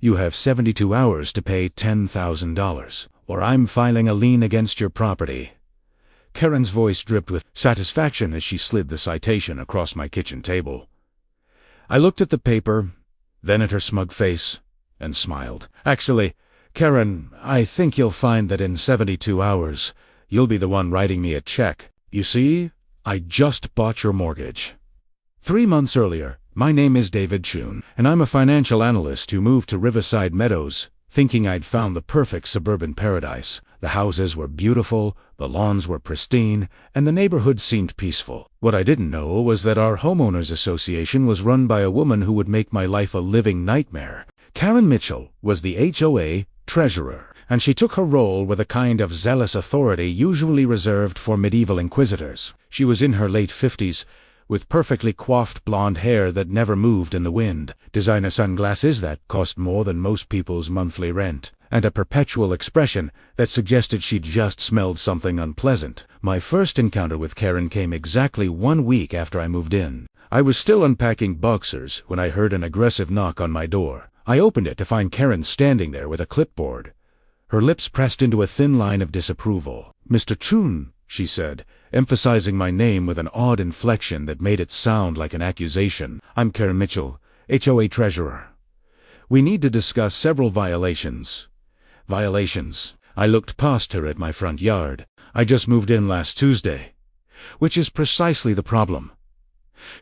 You have 72 hours to pay $10,000, or I'm filing a lien against your property." Karen's voice dripped with satisfaction as she slid the citation across my kitchen table. I looked at the paper, then at her smug face, and smiled. "Actually, Karen, I think you'll find that in 72 hours, you'll be the one writing me a check. You see, I just bought your mortgage." 3 months earlier, my name is David Chun, and I'm a financial analyst who moved to Riverside Meadows, thinking I'd found the perfect suburban paradise. The houses were beautiful, the lawns were pristine, and the neighborhood seemed peaceful. What I didn't know was that our homeowners association was run by a woman who would make my life a living nightmare. Karen Mitchell was the HOA treasurer, and she took her role with a kind of zealous authority usually reserved for medieval inquisitors. She was in her late 50s, with perfectly coiffed blonde hair that never moved in the wind, designer sunglasses that cost more than most people's monthly rent, and a perpetual expression that suggested she'd just smelled something unpleasant. My first encounter with Karen came exactly 1 week after I moved in. I was still unpacking boxers when I heard an aggressive knock on my door. I opened it to find Karen standing there with a clipboard, her lips pressed into a thin line of disapproval. "Mr. Chun," she said, emphasizing my name with an odd inflection that made it sound like an accusation. "I'm Karen Mitchell, HOA treasurer. We need to discuss several violations." Violations. I looked past her at my front yard. "I just moved in last Tuesday." "Which is precisely the problem."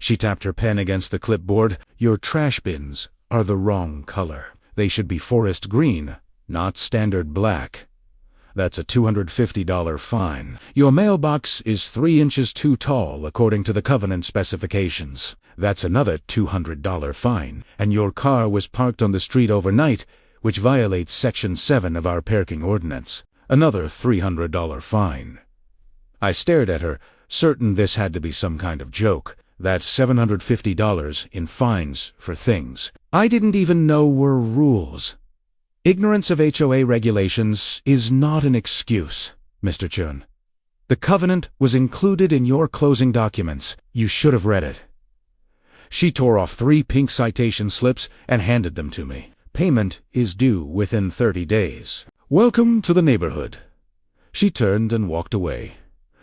She tapped her pen against the clipboard. "Your trash bins are the wrong color. They should be forest green, not standard black. That's a $250 fine. Your mailbox is 3 inches too tall according to the covenant specifications. That's another $200 fine. And your car was parked on the street overnight, which violates Section 7 of our parking ordinance. Another $300 fine." I stared at her, certain this had to be some kind of joke. That's $750 in fines for things I didn't even know were rules. Ignorance of HOA regulations is not an excuse, Mr. Chun. The covenant was included in your closing documents. You should have read it. She tore off 3 pink citation slips and handed them to me. "Payment is due within 30 days. Welcome to the neighborhood." She turned and walked away,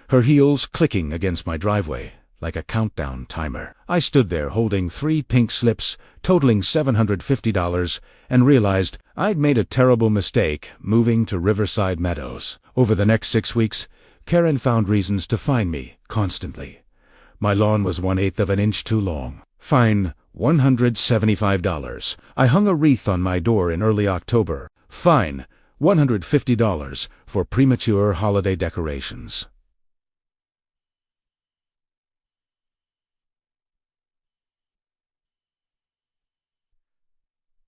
her heels clicking against my driveway like a countdown timer. I stood there holding 3 pink slips totaling $750 and realized I'd made a terrible mistake moving to Riverside Meadows. Over the next 6 weeks, Karen found reasons to fine me constantly. My lawn was 1/8 of an inch too long. Fine, $175. I hung a wreath on my door in early October. Fine, $150 for premature holiday decorations.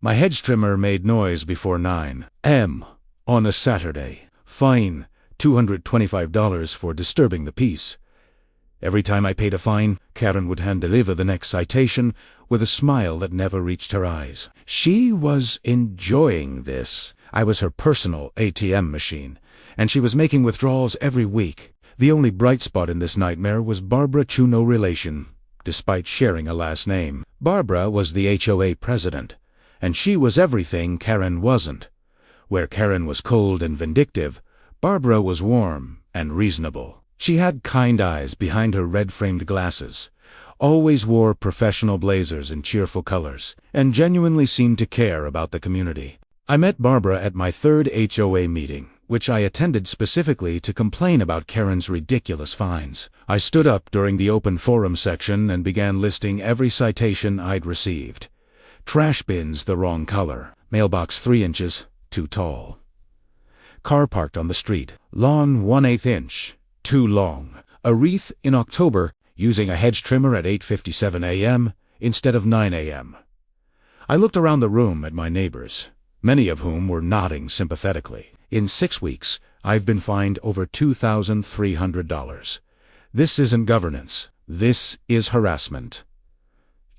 My hedge trimmer made noise before 9 a.m. on a Saturday. Fine, $225 for disturbing the peace. Every time I paid a fine, Karen would hand-deliver the next citation with a smile that never reached her eyes. She was enjoying this. I was her personal ATM machine, and she was making withdrawals every week. The only bright spot in this nightmare was Barbara Chu, no relation, despite sharing a last name. Barbara was the HOA president, and she was everything Karen wasn't. Where Karen was cold and vindictive, Barbara was warm and reasonable. She had kind eyes behind her red-framed glasses, always wore professional blazers in cheerful colors, and genuinely seemed to care about the community. I met Barbara at my 3rd HOA meeting, which I attended specifically to complain about Karen's ridiculous fines. I stood up during the open forum section and began listing every citation I'd received. Trash bins the wrong color. Mailbox 3 inches too tall. Car parked on the street. Lawn 1/8 inch too long. A wreath in October using a hedge trimmer at 8:57 a.m. instead of 9 a.m. I looked around the room at my neighbors, many of whom were nodding sympathetically. In 6 weeks, I've been fined over $2,300. This isn't governance. This is harassment.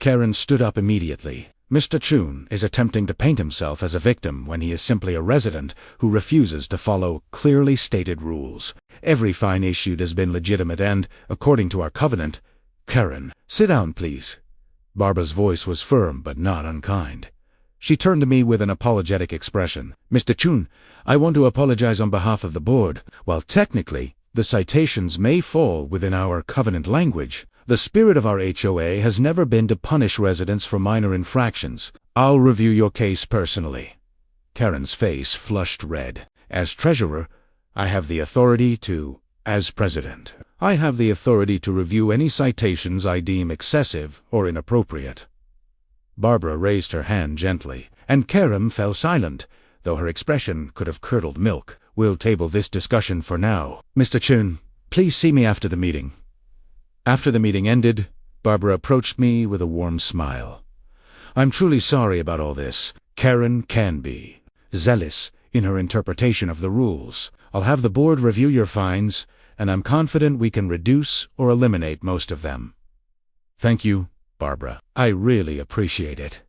Karen stood up immediately. Mr. Chun is attempting to paint himself as a victim when he is simply a resident who refuses to follow clearly stated rules. Every fine issued has been legitimate and, according to our covenant, Karen, sit down, please. Barbara's voice was firm but not unkind. She turned to me with an apologetic expression. "Mr. Chun, I want to apologize on behalf of the board. While technically, the citations may fall within our covenant language, the spirit of our HOA has never been to punish residents for minor infractions. I'll review your case personally." Karen's face flushed red. "As treasurer, I have the authority to... As president, I have the authority to review any citations I deem excessive or inappropriate." Barbara raised her hand gently, and Karen fell silent, though her expression could have curdled milk. "We'll table this discussion for now. Mr. Chun, please see me after the meeting." After the meeting ended, Barbara approached me with a warm smile. "I'm truly sorry about all this. Karen can be zealous in her interpretation of the rules. I'll have the board review your fines, and I'm confident we can reduce or eliminate most of them." "Thank you, Barbara. I really appreciate it."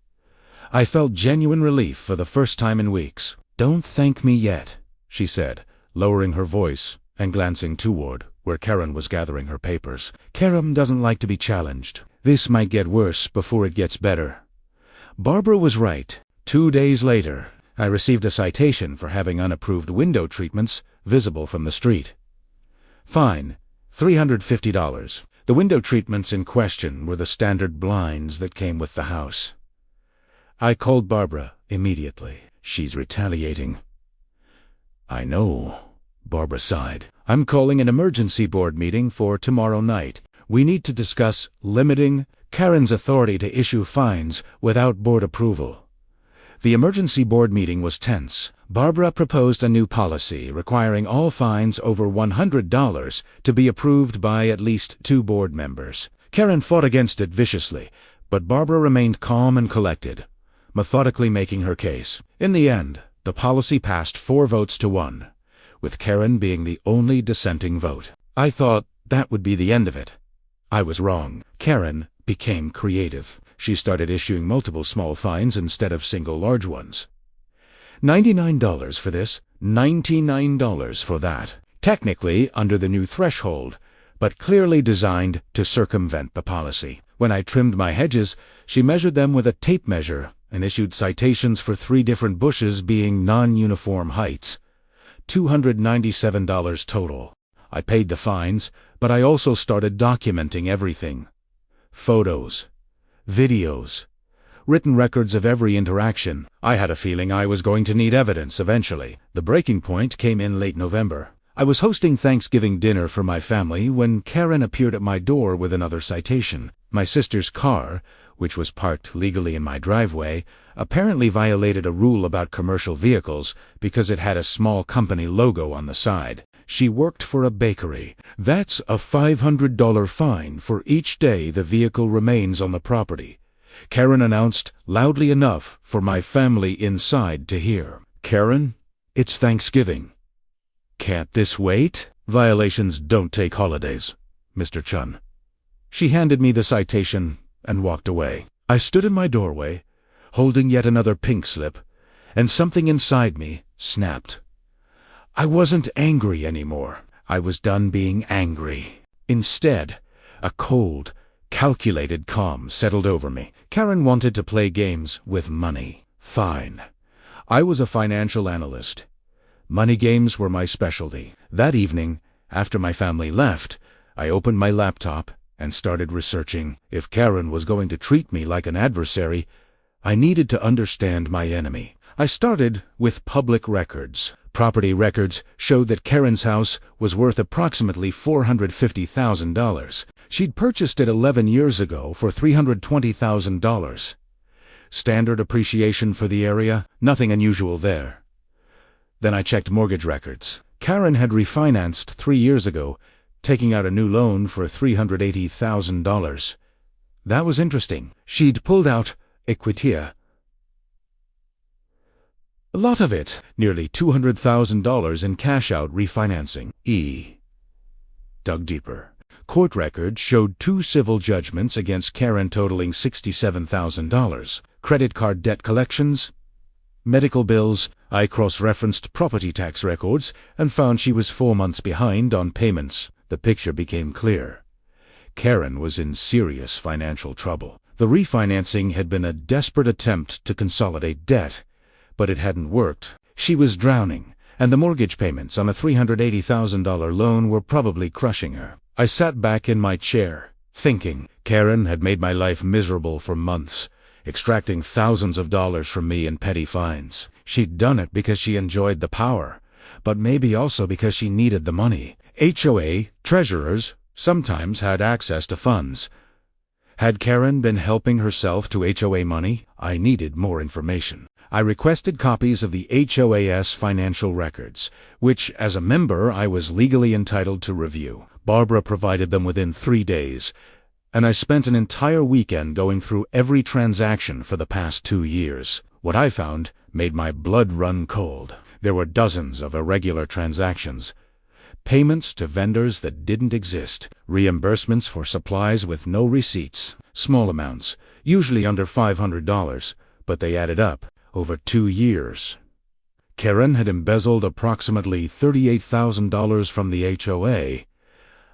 I felt genuine relief for the first time in weeks. "Don't thank me yet," she said, lowering her voice and glancing toward where Karen was gathering her papers. "Karen doesn't like to be challenged. This might get worse before it gets better." Barbara was right. 2 days later, I received a citation for having unapproved window treatments visible from the street. Fine, $350. The window treatments in question were the standard blinds that came with the house. I called Barbara immediately. "She's retaliating." "I know," Barbara sighed. "I'm calling an emergency board meeting for tomorrow night. We need to discuss limiting Karen's authority to issue fines without board approval." The emergency board meeting was tense. Barbara proposed a new policy requiring all fines over $100 to be approved by at least 2 board members. Karen fought against it viciously, but Barbara remained calm and collected, methodically making her case. In the end, the policy passed 4 votes to 1, with Karen being the only dissenting vote. I thought that would be the end of it. I was wrong. Karen became creative. She started issuing multiple small fines instead of single large ones. $99 for this, $99 for that. Technically under the new threshold, but clearly designed to circumvent the policy. When I trimmed my hedges, she measured them with a tape measure and issued citations for 3 different bushes being non-uniform heights. $297 total. I paid the fines, but I also started documenting everything. Photos, videos, written records of every interaction. I had a feeling I was going to need evidence eventually. The breaking point came in late November. I was hosting Thanksgiving dinner for my family when Karen appeared at my door with another citation. My sister's car, which was parked legally in my driveway, apparently violated a rule about commercial vehicles because it had a small company logo on the side. She worked for a bakery. "That's a $500 fine for each day the vehicle remains on the property," Karen announced loudly enough for my family inside to hear. "Karen, it's Thanksgiving. Can't this wait? Violations don't take holidays, Mr. Chun." She handed me the citation and walked away. I stood in my doorway, holding yet another pink slip, and something inside me snapped. I wasn't angry anymore. I was done being angry. Instead, a cold, calculated calm settled over me. Karen wanted to play games with money. Fine. I was a financial analyst. Money games were my specialty. That evening, after my family left, I opened my laptop and started researching. If Karen was going to treat me like an adversary, I needed to understand my enemy. I started with public records. Property records showed that Karen's house was worth approximately $450,000. She'd purchased it 11 years ago for $320,000. Standard appreciation for the area, nothing unusual there. Then I checked mortgage records. Karen had refinanced 3 years ago, taking out a new loan for $380,000. That was interesting. She'd pulled out equitia. A lot of it, nearly $200,000 in cash-out refinancing. Dug deeper. Court records showed 2 civil judgments against Karen totaling $67,000. Credit card debt collections, medical bills. I cross-referenced property tax records and found she was 4 months behind on payments. The picture became clear. Karen was in serious financial trouble. The refinancing had been a desperate attempt to consolidate debt, but it hadn't worked. She was drowning, and the mortgage payments on a $380,000 loan were probably crushing her. I sat back in my chair, thinking. Karen had made my life miserable for months, extracting thousands of dollars from me in petty fines. She'd done it because she enjoyed the power, but maybe also because she needed the money. HOA treasurers sometimes had access to funds. Had Karen been helping herself to HOA money? I needed more information. I requested copies of the HOA's financial records, which, as a member, I was legally entitled to review. Barbara provided them within 3 days, and I spent an entire weekend going through every transaction for the past 2 years. What I found made my blood run cold. There were dozens of irregular transactions, payments to vendors that didn't exist, reimbursements for supplies with no receipts, small amounts, usually under $500, but they added up over 2 years. Karen had embezzled approximately $38,000 from the HOA.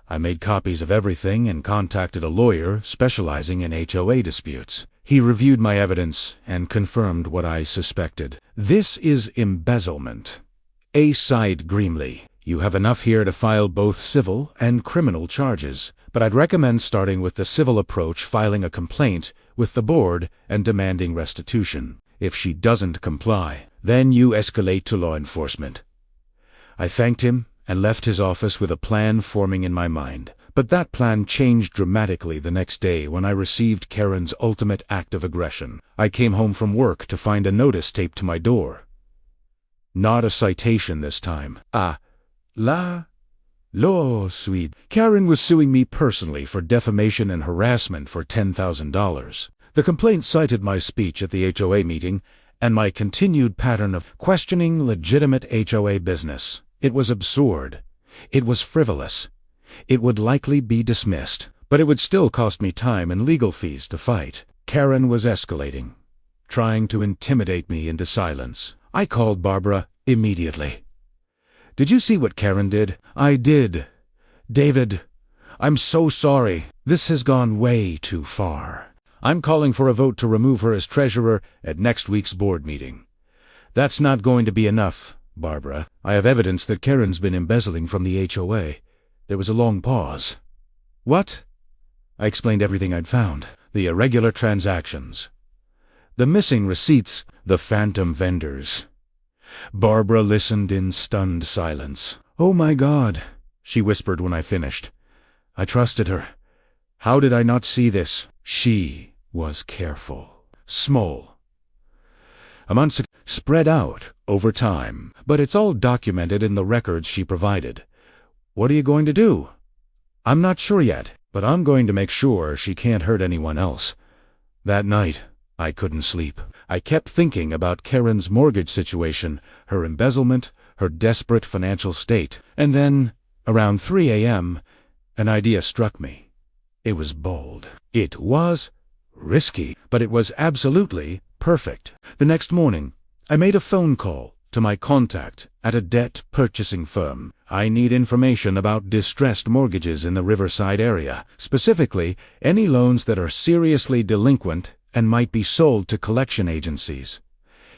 I made copies of everything and contacted a lawyer specializing in HOA disputes. He reviewed my evidence and confirmed what I suspected. "This is embezzlement." A sighed grimly. "You have enough here to file both civil and criminal charges, but I'd recommend starting with the civil approach, filing a complaint with the board and demanding restitution. If she doesn't comply, then you escalate to law enforcement." I thanked him and left his office with a plan forming in my mind. But that plan changed dramatically the next day when I received Karen's ultimate act of aggression. I came home from work to find a notice taped to my door. Not a citation this time. Lawsuit. Karen was suing me personally for defamation and harassment for $10,000. The complaint cited my speech at the HOA meeting and my continued pattern of questioning legitimate HOA business. It was absurd. It was frivolous. It would likely be dismissed, but it would still cost me time and legal fees to fight. Karen was escalating, trying to intimidate me into silence. I called Barbara immediately. "Did you see what Karen did?" "I did. David, I'm so sorry. This has gone way too far. I'm calling for a vote to remove her as treasurer at next week's board meeting." "That's not going to be enough, Barbara. I have evidence that Karen's been embezzling from the HOA." There was a long pause. "What?" I explained everything I'd found. The irregular transactions, the missing receipts, the phantom vendors. Barbara listened in stunned silence. "Oh my God," she whispered when I finished. I trusted her. How did I not see this? She was careful. Small amounts spread out over time, but it's all documented in the records she provided. "What are you going to do?" "I'm not sure yet, but I'm going to make sure she can't hurt anyone else." That night, I couldn't sleep. I kept thinking about Karen's mortgage situation, her embezzlement, her desperate financial state. And then, around 3 a.m., an idea struck me. It was bold. It was risky, but it was absolutely perfect. The next morning, I made a phone call to my contact at a debt purchasing firm. I need information about distressed mortgages in the Riverside area, specifically any loans that are seriously delinquent and might be sold to collection agencies.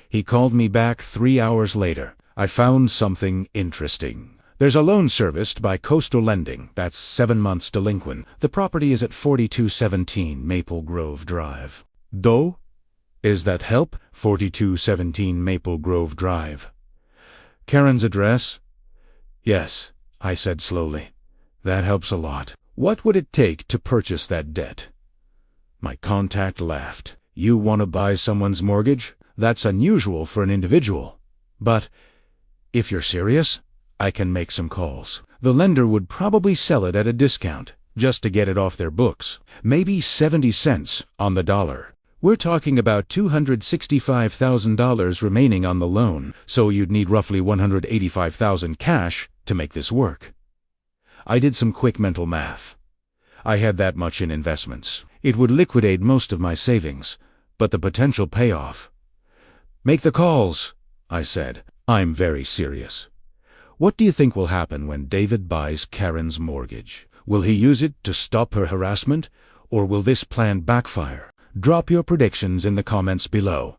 He called me back 3 hours later. I found something interesting. There's a loan serviced by Coastal Lending that's 7 months delinquent. The property is at 4217 Maple Grove Drive. Doe? Is that help? 4217 Maple Grove Drive. Karen's address? Yes, I said slowly. That helps a lot. What would it take to purchase that debt? My contact laughed. You want to buy someone's mortgage? That's unusual for an individual. But if you're serious, I can make some calls. The lender would probably sell it at a discount, just to get it off their books. Maybe 70 cents on the dollar. We're talking about $265,000 remaining on the loan, so you'd need roughly $185,000 cash to make this work. I did some quick mental math. I had that much in investments. It would liquidate most of my savings, but the potential payoff. Make the calls, I said. I'm very serious. What do you think will happen when David buys Karen's mortgage? Will he use it to stop her harassment, or will this plan backfire? Drop your predictions in the comments below.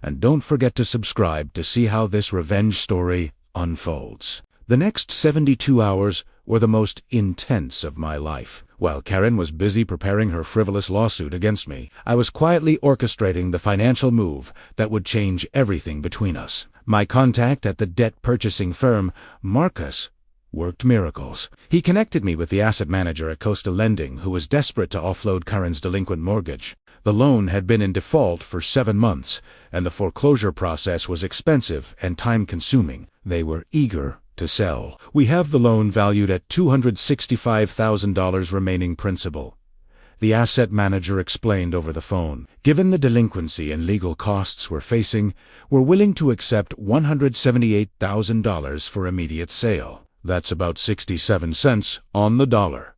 And don't forget to subscribe to see how this revenge story unfolds. The next 72 hours were the most intense of my life. While Karen was busy preparing her frivolous lawsuit against me, I was quietly orchestrating the financial move that would change everything between us. My contact at the debt-purchasing firm, Marcus, worked miracles. He connected me with the asset manager at Coastal Lending, who was desperate to offload Karen's delinquent mortgage. The loan had been in default for 7 months, and the foreclosure process was expensive and time-consuming. They were eager to sell. "We have the loan valued at $265,000 remaining principal," the asset manager explained over the phone. "Given the delinquency and legal costs we're facing, we're willing to accept $178,000 for immediate sale. That's about 67 cents on the dollar."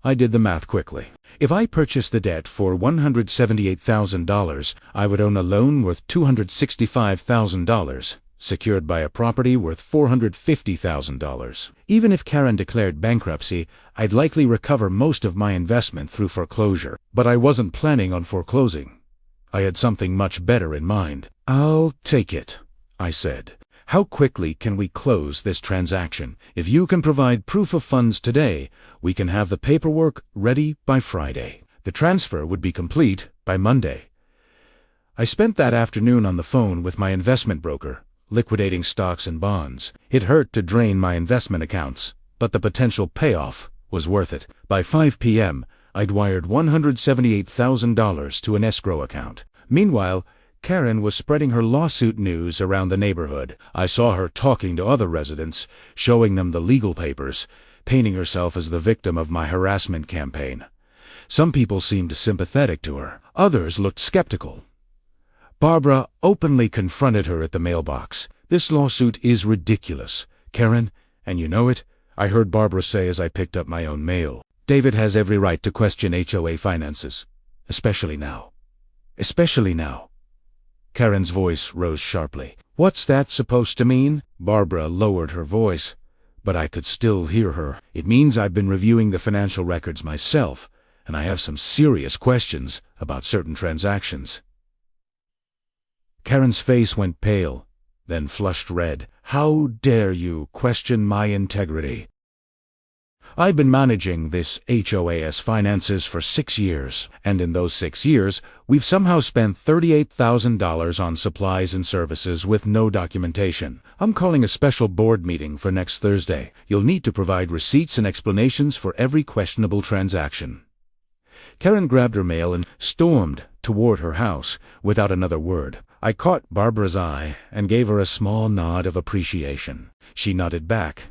I did the math quickly. If I purchased the debt for $178,000, I would own a loan worth $265,000, secured by a property worth $450,000. Even if Karen declared bankruptcy, I'd likely recover most of my investment through foreclosure. But I wasn't planning on foreclosing. I had something much better in mind. "I'll take it," I said. "How quickly can we close this transaction? If you can provide proof of funds today, we can have the paperwork ready by Friday. The transfer would be complete by Monday." I spent that afternoon on the phone with my investment broker, liquidating stocks and bonds. It hurt to drain my investment accounts, but the potential payoff was worth it. By 5 p.m., I'd wired $178,000 to an escrow account. Meanwhile, Karen was spreading her lawsuit news around the neighborhood. I saw her talking to other residents, showing them the legal papers, painting herself as the victim of my harassment campaign. Some people seemed sympathetic to her. Others looked skeptical. Barbara openly confronted her at the mailbox. "This lawsuit is ridiculous, Karen, and you know it," I heard Barbara say as I picked up my own mail. "David has every right to question HOA finances, especially now. Especially now." Karen's voice rose sharply. "What's that supposed to mean?" Barbara lowered her voice, but I could still hear her. "It means I've been reviewing the financial records myself, and I have some serious questions about certain transactions." Karen's face went pale, then flushed red. "How dare you question my integrity? I've been managing this HOA's finances for 6 years, and in those 6 years, we've somehow spent $38,000 on supplies and services with no documentation. I'm calling a special board meeting for next Thursday. You'll need to provide receipts and explanations for every questionable transaction." Karen grabbed her mail and stormed toward her house without another word. I caught Barbara's eye and gave her a small nod of appreciation. She nodded back,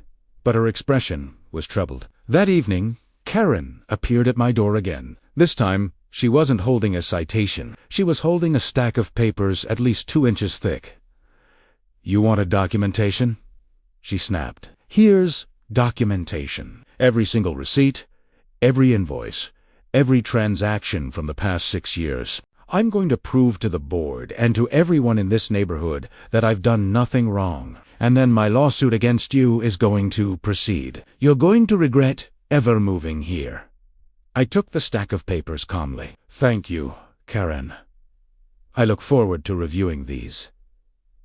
but her expression was troubled. That evening, Karen appeared at my door again. This time, she wasn't holding a citation. She was holding a stack of papers at least 2 inches thick. "You want a documentation?" she snapped. "Here's documentation. Every single receipt, every invoice, every transaction from the past 6 years. I'm going to prove to the board and to everyone in this neighborhood that I've done nothing wrong. And then my lawsuit against you is going to proceed. You're going to regret ever moving here." I took the stack of papers calmly. "Thank you, Karen. I look forward to reviewing these."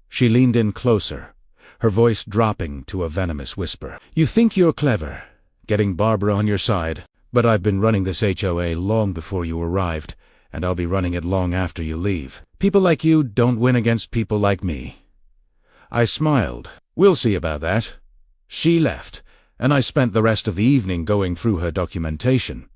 She leaned in closer, her voice dropping to a venomous whisper. "You think you're clever, getting Barbara on your side, but I've been running this HOA long before you arrived, and I'll be running it long after you leave. People like you don't win against people like me." I smiled. "We'll see about that." She left, and I spent the rest of the evening going through her documentation.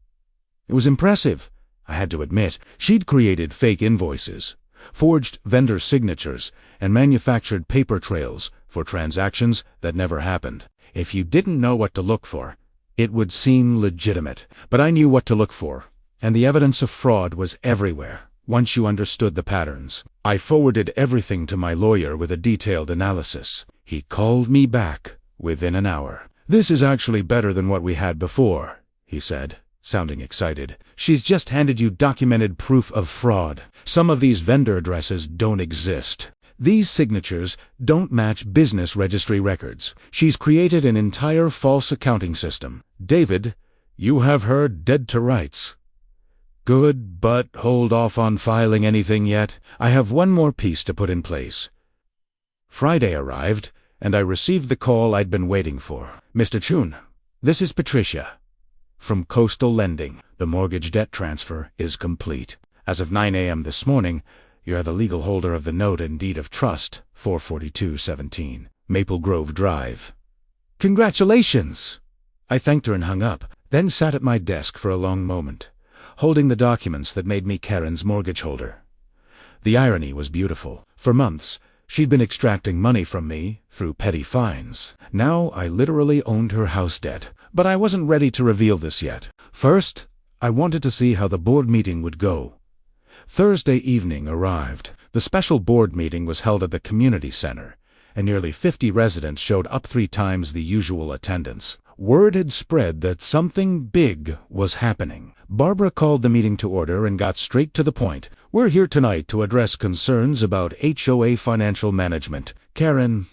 It was impressive, I had to admit. She'd created fake invoices, forged vendor signatures, and manufactured paper trails for transactions that never happened. If you didn't know what to look for, it would seem legitimate. But I knew what to look for, and the evidence of fraud was everywhere. Once you understood the patterns, I forwarded everything to my lawyer with a detailed analysis. He called me back within an hour. "This is actually better than what we had before," he said, sounding excited. "She's just handed you documented proof of fraud. Some of these vendor addresses don't exist. These signatures don't match business registry records. She's created an entire false accounting system. David, you have her dead to rights." Good, but hold off on filing anything yet. I have one more piece to put in place. Friday arrived, and I received the call I'd been waiting for. Mr. Chun, this is Patricia. From Coastal Lending, the mortgage debt transfer is complete. As of 9 a.m. this morning, you are the legal holder of the note and deed of trust, 44217, Maple Grove Drive. Congratulations! I thanked her and hung up, then sat at my desk for a long moment, holding the documents that made me Karen's mortgage holder. The irony was beautiful. For months, she'd been extracting money from me through petty fines. Now I literally owned her house debt. But I wasn't ready to reveal this yet. First, I wanted to see how the board meeting would go. Thursday evening arrived. The special board meeting was held at the community center, and nearly 50 residents showed up 3 times the usual attendance. Word had spread that something big was happening. Barbara called the meeting to order and got straight to the point. We're here tonight to address concerns about HOA financial management. Karen,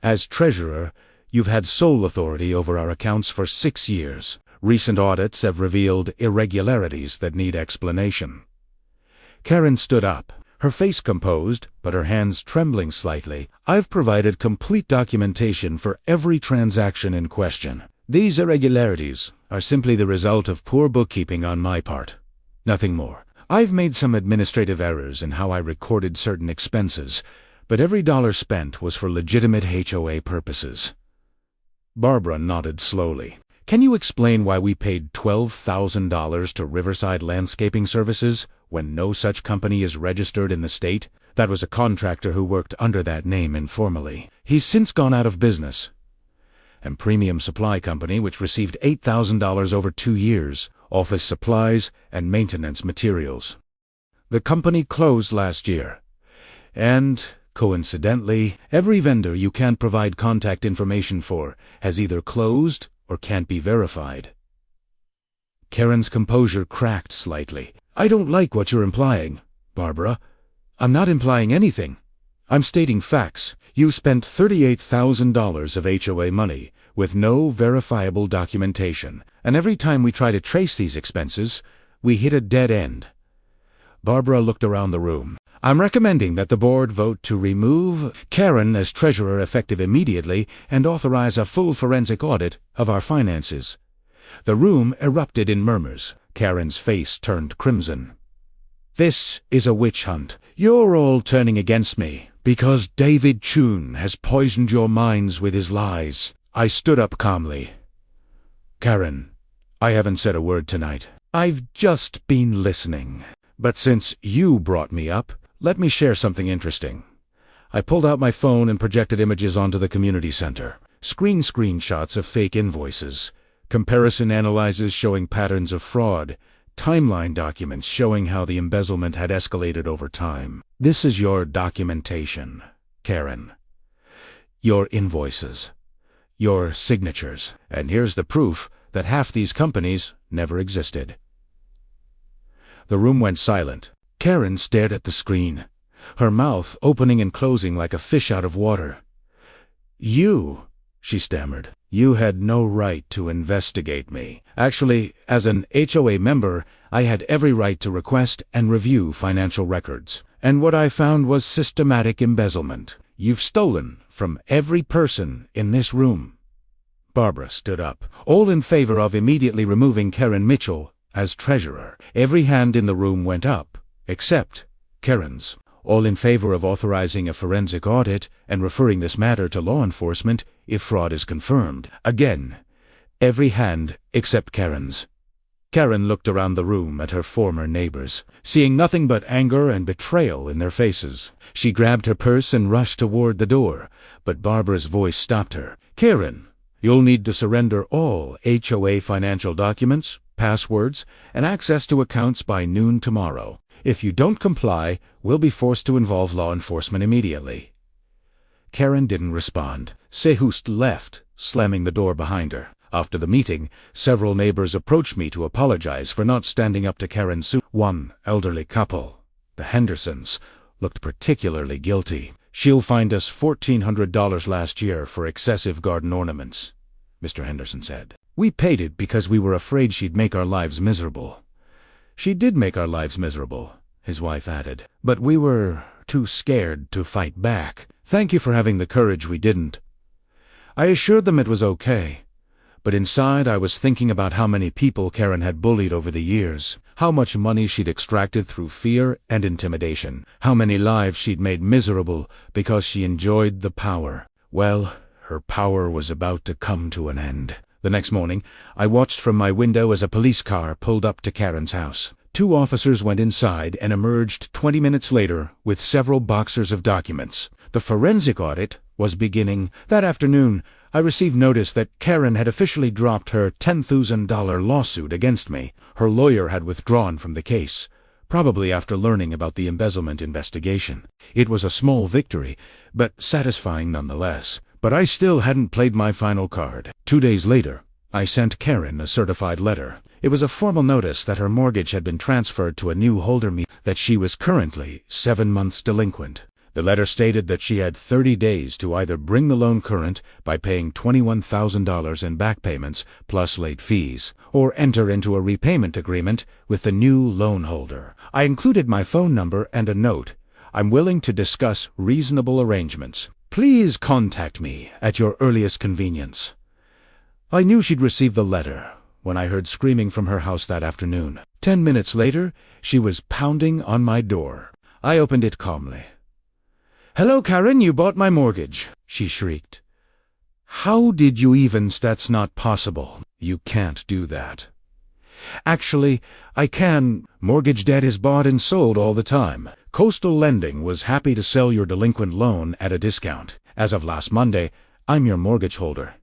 as treasurer, you've had sole authority over our accounts for 6 years. Recent audits have revealed irregularities that need explanation. Karen stood up, her face composed, but her hands trembling slightly. I've provided complete documentation for every transaction in question. These irregularities are simply the result of poor bookkeeping on my part. Nothing more. I've made some administrative errors in how I recorded certain expenses, but every dollar spent was for legitimate HOA purposes. Barbara nodded slowly. Can you explain why we paid $12,000 to Riverside Landscaping Services when no such company is registered in the state? That was a contractor who worked under that name informally. He's since gone out of business. And Premium Supply Company, which received $8,000 over 2 years, office supplies and maintenance materials. The company closed last year. And coincidentally, every vendor you can't provide contact information for has either closed or can't be verified. Karen's composure cracked slightly. I don't like what you're implying, Barbara. I'm not implying anything. I'm stating facts. You spent $38,000 of HOA money with no verifiable documentation, and every time we try to trace these expenses, we hit a dead end. Barbara looked around the room. I'm recommending that the board vote to remove Karen as treasurer effective immediately and authorize a full forensic audit of our finances. The room erupted in murmurs. Karen's face turned crimson. This is a witch hunt. You're all turning against me because David Chun has poisoned your minds with his lies. I stood up calmly. Karen, I haven't said a word tonight. I've just been listening. But since you brought me up, let me share something interesting. I pulled out my phone and projected images onto the community center. Screenshots of fake invoices, comparison analyses showing patterns of fraud, timeline documents showing how the embezzlement had escalated over time. This is your documentation, Karen. Your invoices. Your signatures. And here's the proof that half these companies never existed. The room went silent. Karen stared at the screen, her mouth opening and closing like a fish out of water. You, she stammered, you had no right to investigate me. Actually, as an HOA member, I had every right to request and review financial records. And what I found was systematic embezzlement. You've stolen from every person in this room. Barbara stood up. All in favor of immediately removing Karen Mitchell as treasurer. Every hand in the room went up, except Karen's. All in favor of authorizing a forensic audit and referring this matter to law enforcement if fraud is confirmed. Again, every hand except Karen's. Karen looked around the room at her former neighbors, seeing nothing but anger and betrayal in their faces. She grabbed her purse and rushed toward the door, but Barbara's voice stopped her. Karen, you'll need to surrender all HOA financial documents, passwords, and access to accounts by noon tomorrow. If you don't comply, we'll be forced to involve law enforcement immediately. Karen didn't respond. Sehust left, slamming the door behind her. After the meeting, several neighbors approached me to apologize for not standing up to Karen Sue. One elderly couple, the Hendersons, looked particularly guilty. She'll find us $1,400 last year for excessive garden ornaments, Mr. Henderson said. We paid it because we were afraid she'd make our lives miserable. She did make our lives miserable, his wife added. But we were too scared to fight back. Thank you for having the courage we didn't. I assured them it was okay. But inside I was thinking about how many people Karen had bullied over the years, how much money she'd extracted through fear and intimidation, how many lives she'd made miserable because she enjoyed the power. Well, her power was about to come to an end. The next morning, I watched from my window as a police car pulled up to Karen's house. 2 officers went inside and emerged 20 minutes later with several boxes of documents. The forensic audit was beginning. That afternoon, I received notice that Karen had officially dropped her $10,000 lawsuit against me. Her lawyer had withdrawn from the case, probably after learning about the embezzlement investigation. It was a small victory, but satisfying nonetheless. But I still hadn't played my final card. 2 days later, I sent Karen a certified letter. It was a formal notice that her mortgage had been transferred to a new holder, that she was currently 7 months delinquent. The letter stated that she had 30 days to either bring the loan current by paying $21,000 in back payments plus late fees, or enter into a repayment agreement with the new loan holder. I included my phone number and a note. I'm willing to discuss reasonable arrangements. Please contact me at your earliest convenience. I knew she'd received the letter when I heard screaming from her house that afternoon. 10 minutes later, she was pounding on my door. I opened it calmly. "Hello, Karen, you bought my mortgage," she shrieked. "How did you even? That's not possible. You can't do that." "Actually, I can. Mortgage debt is bought and sold all the time. Coastal Lending was happy to sell your delinquent loan at a discount. As of last Monday, I'm your mortgage holder."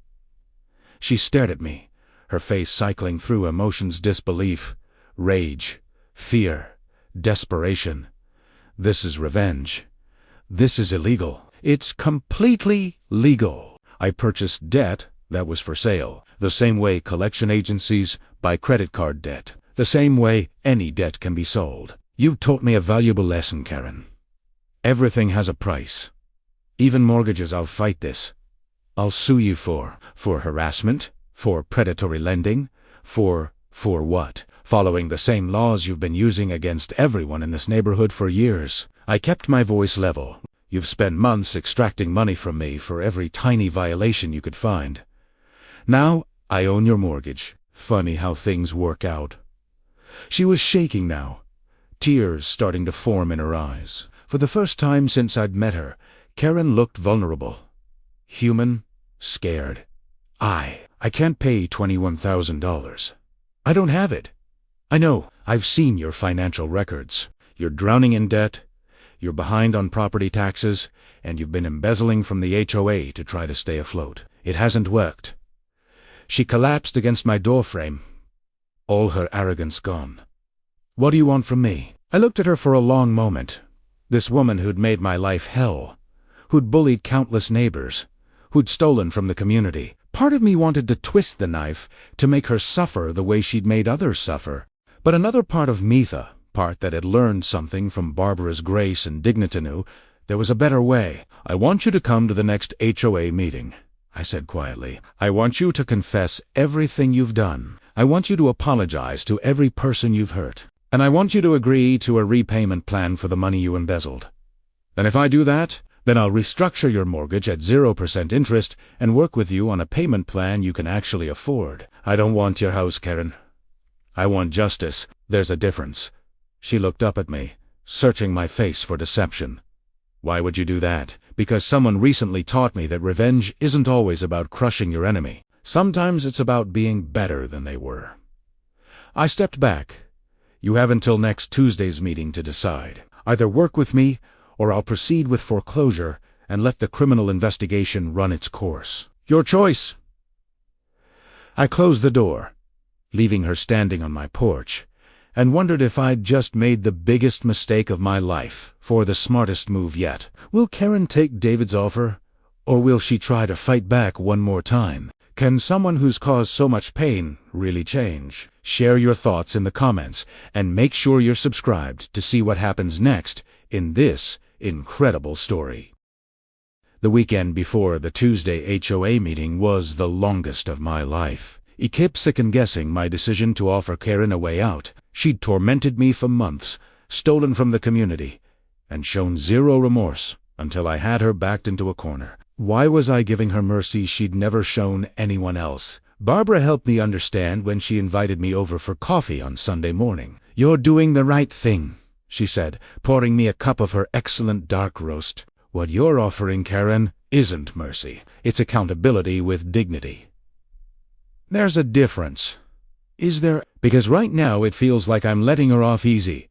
She stared at me, her face cycling through emotions: disbelief, rage, fear, desperation. This is revenge. This is illegal. It's completely legal. I purchased debt that was for sale, the same way collection agencies buy credit card debt, the same way any debt can be sold. You've taught me a valuable lesson, Karen. Everything has a price. Even mortgages. I'll fight this. I'll sue you for harassment, for predatory lending, for what? Following the same laws you've been using against everyone in this neighborhood for years. I kept my voice level. You've spent months extracting money from me for every tiny violation you could find. Now I own your mortgage. Funny how things work out. She was shaking now, tears starting to form in her eyes. For the first time since I'd met her, Karen looked vulnerable, human, scared. I can't pay $21,000. I don't have it. I know. I've seen your financial records. You're drowning in debt. You're behind on property taxes, and you've been embezzling from the HOA to try to stay afloat. It hasn't worked. She collapsed against my doorframe, all her arrogance gone. What do you want from me? I looked at her for a long moment. This woman who'd made my life hell, who'd bullied countless neighbors, who'd stolen from the community. Part of me wanted to twist the knife to make her suffer the way she'd made others suffer. But another part of me, the part that had learned something from Barbara's grace and dignity, knew there was a better way. I want you to come to the next HOA meeting, I said quietly. I want you to confess everything you've done. I want you to apologize to every person you've hurt. And I want you to agree to a repayment plan for the money you embezzled. And if I do that, then I'll restructure your mortgage at 0% interest and work with you on a payment plan you can actually afford. I don't want your house, Karen. I want justice. There's a difference. She looked up at me, searching my face for deception. Why would you do that? Because someone recently taught me that revenge isn't always about crushing your enemy. Sometimes it's about being better than they were. I stepped back. You have until next Tuesday's meeting to decide. Either work with me, or I'll proceed with foreclosure and let the criminal investigation run its course. Your choice. I closed the door, leaving her standing on my porch, and wondered if I'd just made the biggest mistake of my life, for the smartest move yet. Will Karen take David's offer, or will she try to fight back one more time? Can someone who's caused so much pain really change? Share your thoughts in the comments, and make sure you're subscribed to see what happens next in this incredible story. The weekend before the Tuesday HOA meeting was the longest of my life. I kept second-guessing my decision to offer Karen a way out. She'd tormented me for months, stolen from the community, and shown zero remorse until I had her backed into a corner. Why was I giving her mercy she'd never shown anyone else? Barbara helped me understand when she invited me over for coffee on Sunday morning. "You're doing the right thing," she said, pouring me a cup of her excellent dark roast. "What you're offering, Karen, isn't mercy. It's accountability with dignity." "There's a difference." "Is there? Because right now it feels like I'm letting her off easy."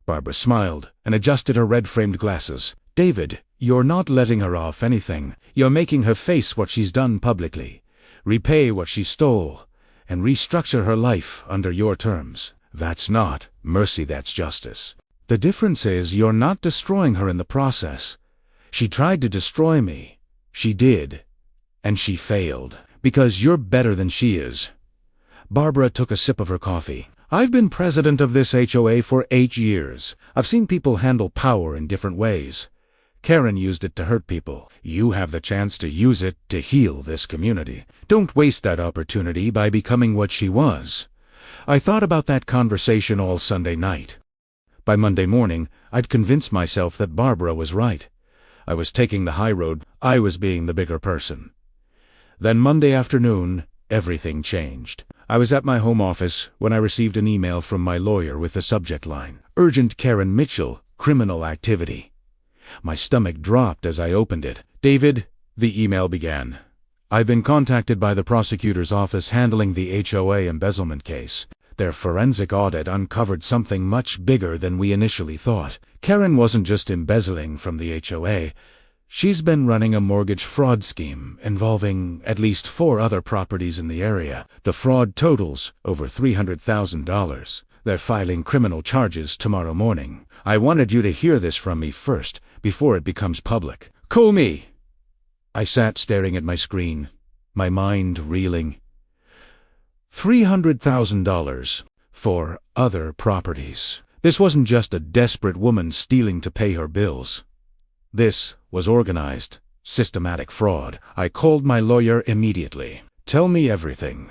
Barbara smiled and adjusted her red-framed glasses. "David, you're not letting her off anything. You're making her face what she's done publicly, repay what she stole, and restructure her life under your terms. That's not mercy, that's justice. The difference is you're not destroying her in the process. She tried to destroy me. She did. And she failed. Because you're better than she is." Barbara took a sip of her coffee. "I've been president of this HOA for 8 years. I've seen people handle power in different ways. Karen used it to hurt people. You have the chance to use it to heal this community. Don't waste that opportunity by becoming what she was." I thought about that conversation all Sunday night. By Monday morning, I'd convinced myself that Barbara was right. I was taking the high road. I was being the bigger person. Then Monday afternoon, everything changed. I was at my home office when I received an email from my lawyer with the subject line, "Urgent Karen Mitchell, criminal activity." My stomach dropped as I opened it. "David," the email began, "I've been contacted by the prosecutor's office handling the HOA embezzlement case. Their forensic audit uncovered something much bigger than we initially thought. Karen wasn't just embezzling from the HOA. She's been running a mortgage fraud scheme involving at least 4 other properties in the area. The fraud totals over $300,000. They're filing criminal charges tomorrow morning. I wanted you to hear this from me first, before it becomes public. Call me." I sat staring at my screen, my mind reeling. $300,000 for other properties. This wasn't just a desperate woman stealing to pay her bills. This was organized, systematic fraud. I called my lawyer immediately. "Tell me everything."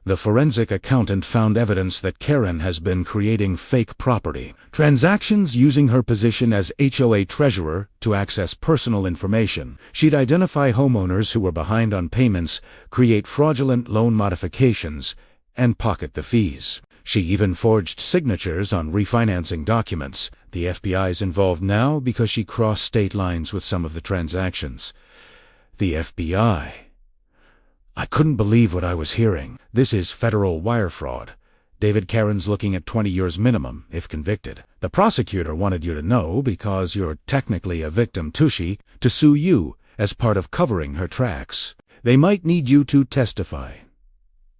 The forensic accountant found evidence that Karen has been creating fake property transactions using her position as HOA treasurer to access personal information. She'd identify homeowners who were behind on payments, create fraudulent loan modifications, and pocket the fees. She even forged signatures on refinancing documents. The FBI's involved now because she crossed state lines with some of the transactions. The FBI. I couldn't believe what I was hearing. This is federal wire fraud. David, Karen's looking at 20 years minimum, if convicted. The prosecutor wanted you to know because you're technically a victim, Tushy, to sue you as part of covering her tracks. They might need you to testify.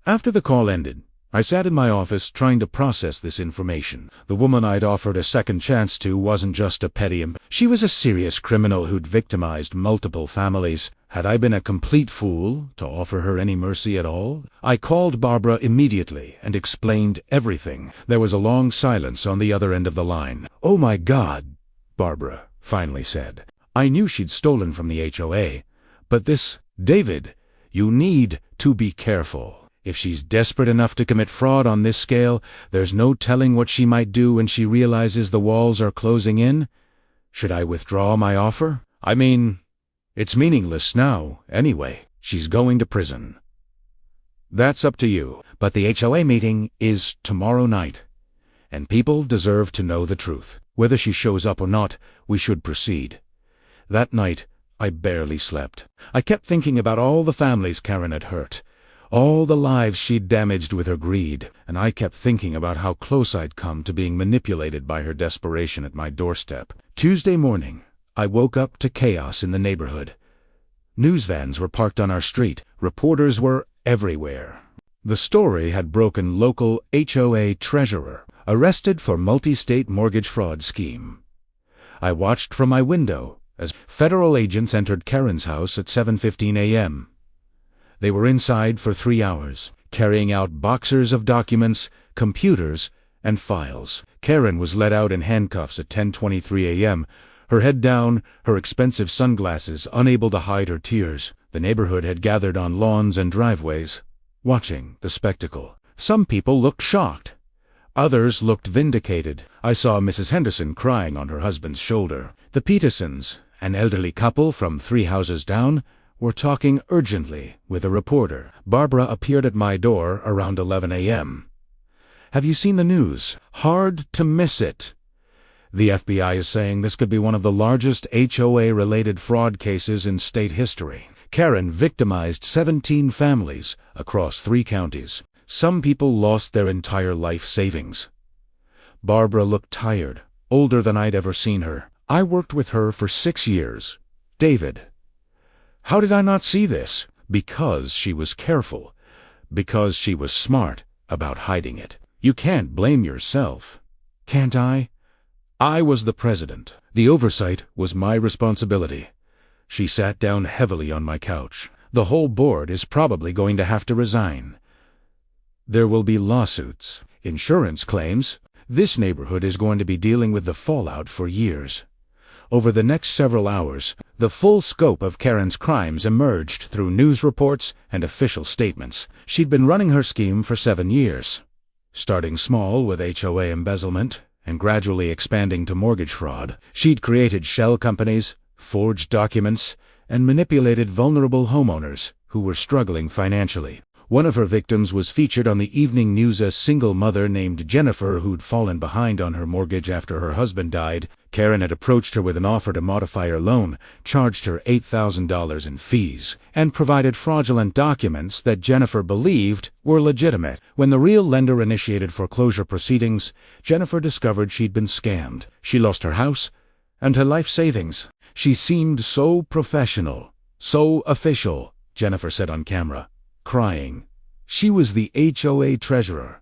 After the call ended, I sat in my office trying to process this information. The woman I'd offered a second chance to wasn't just a petty imp. She was a serious criminal who'd victimized multiple families. Had I been a complete fool to offer her any mercy at all? I called Barbara immediately and explained everything. There was a long silence on the other end of the line. "Oh my God," Barbara finally said. "I knew she'd stolen from the HOA. But this, David, you need to be careful. If she's desperate enough to commit fraud on this scale, there's no telling what she might do when she realizes the walls are closing in. Should I withdraw my offer? I mean, it's meaningless now, anyway. She's going to prison." "That's up to you. But the HOA meeting is tomorrow night, and people deserve to know the truth. Whether she shows up or not, we should proceed." That night, I barely slept. I kept thinking about all the families Karen had hurt, all the lives she'd damaged with her greed, and I kept thinking about how close I'd come to being manipulated by her desperation at my doorstep. Tuesday morning, I woke up to chaos in the neighborhood. News vans were parked on our street. Reporters were everywhere. The story had broken. Local HOA treasurer arrested for multi-state mortgage fraud scheme. I watched from my window as federal agents entered Karen's house at 7:15 a.m. They were inside for 3 hours, carrying out boxers of documents, computers, and files. Karen was let out in handcuffs at 10:23 a.m., her head down, her expensive sunglasses unable to hide her tears. The neighborhood had gathered on lawns and driveways, watching the spectacle. Some people looked shocked. Others looked vindicated. I saw Mrs. Henderson crying on her husband's shoulder. The Petersons, an elderly couple from 3 houses down, were talking urgently with a reporter. Barbara appeared at my door around 11 a.m. "Have you seen the news? Hard to miss it. The FBI is saying this could be one of the largest HOA-related fraud cases in state history. Karen victimized 17 families across 3 counties. Some people lost their entire life savings." Barbara looked tired, older than I'd ever seen her. "I worked with her for 6 years. David. How did I not see this? Because she was careful. Because she was smart about hiding it. You can't blame yourself. Can't I? I was the president. The oversight was my responsibility." She sat down heavily on my couch. "The whole board is probably going to have to resign. There will be lawsuits, insurance claims. This neighborhood is going to be dealing with the fallout for years." Over the next several hours, the full scope of Karen's crimes emerged through news reports and official statements. She'd been running her scheme for 7 years, starting small with HOA embezzlement and gradually expanding to mortgage fraud. She'd created shell companies, forged documents, and manipulated vulnerable homeowners who were struggling financially. One of her victims was featured on the evening news, a single mother named Jennifer who'd fallen behind on her mortgage after her husband died. Karen had approached her with an offer to modify her loan, charged her $8,000 in fees, and provided fraudulent documents that Jennifer believed were legitimate. When the real lender initiated foreclosure proceedings, Jennifer discovered she'd been scammed. She lost her house and her life savings. "She seemed so professional, so official," Jennifer said on camera, crying. "She was the HOA treasurer.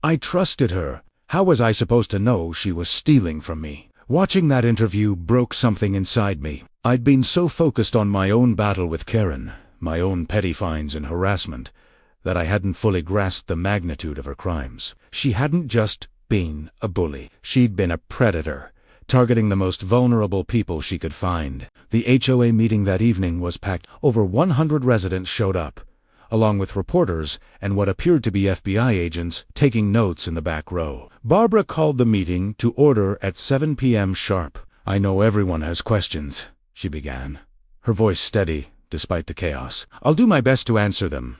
I trusted her. How was I supposed to know she was stealing from me?" Watching that interview broke something inside me. I'd been so focused on my own battle with Karen, my own petty fines and harassment, that I hadn't fully grasped the magnitude of her crimes. She hadn't just been a bully. She'd been a predator, targeting the most vulnerable people she could find. The HOA meeting that evening was packed. Over 100 residents showed up, along with reporters and what appeared to be FBI agents taking notes in the back row. Barbara called the meeting to order at 7 p.m. sharp. "I know everyone has questions," she began, her voice steady despite the chaos. "I'll do my best to answer them.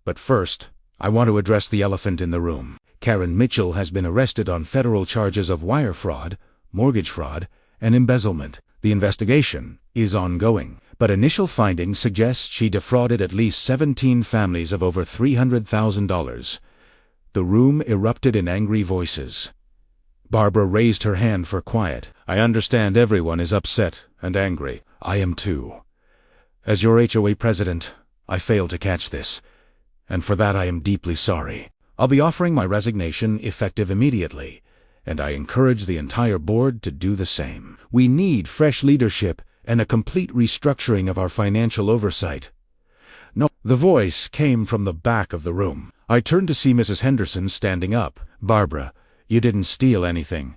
But first, I want to address the elephant in the room. Karen Mitchell has been arrested on federal charges of wire fraud, mortgage fraud, and embezzlement. The investigation is ongoing, but initial findings suggest she defrauded at least 17 families of over $300,000. The room erupted in angry voices. Barbara raised her hand for quiet. "I understand everyone is upset and angry. I am too. As your HOA president, I failed to catch this, and for that I am deeply sorry. I'll be offering my resignation effective immediately, and I encourage the entire board to do the same. We need fresh leadership and a complete restructuring of our financial oversight." "No." The voice came from the back of the room. I turned to see Mrs. Henderson standing up. "Barbara, you didn't steal anything.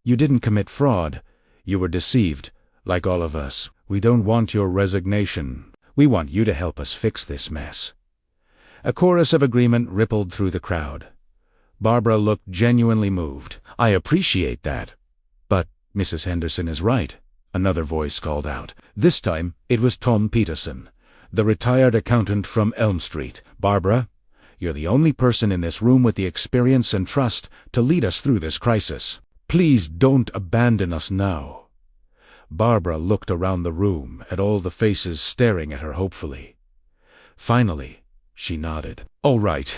You didn't commit fraud. You were deceived, like all of us. We don't want your resignation. We want you to help us fix this mess." A chorus of agreement rippled through the crowd. Barbara looked genuinely moved. "I appreciate that. But Mrs. Henderson is right," another voice called out. This time it was Tom Peterson, the retired accountant from Elm Street. "Barbara, you're the only person in this room with the experience and trust to lead us through this crisis. Please don't abandon us now." Barbara looked around the room at all the faces staring at her hopefully. Finally, she nodded. "All right.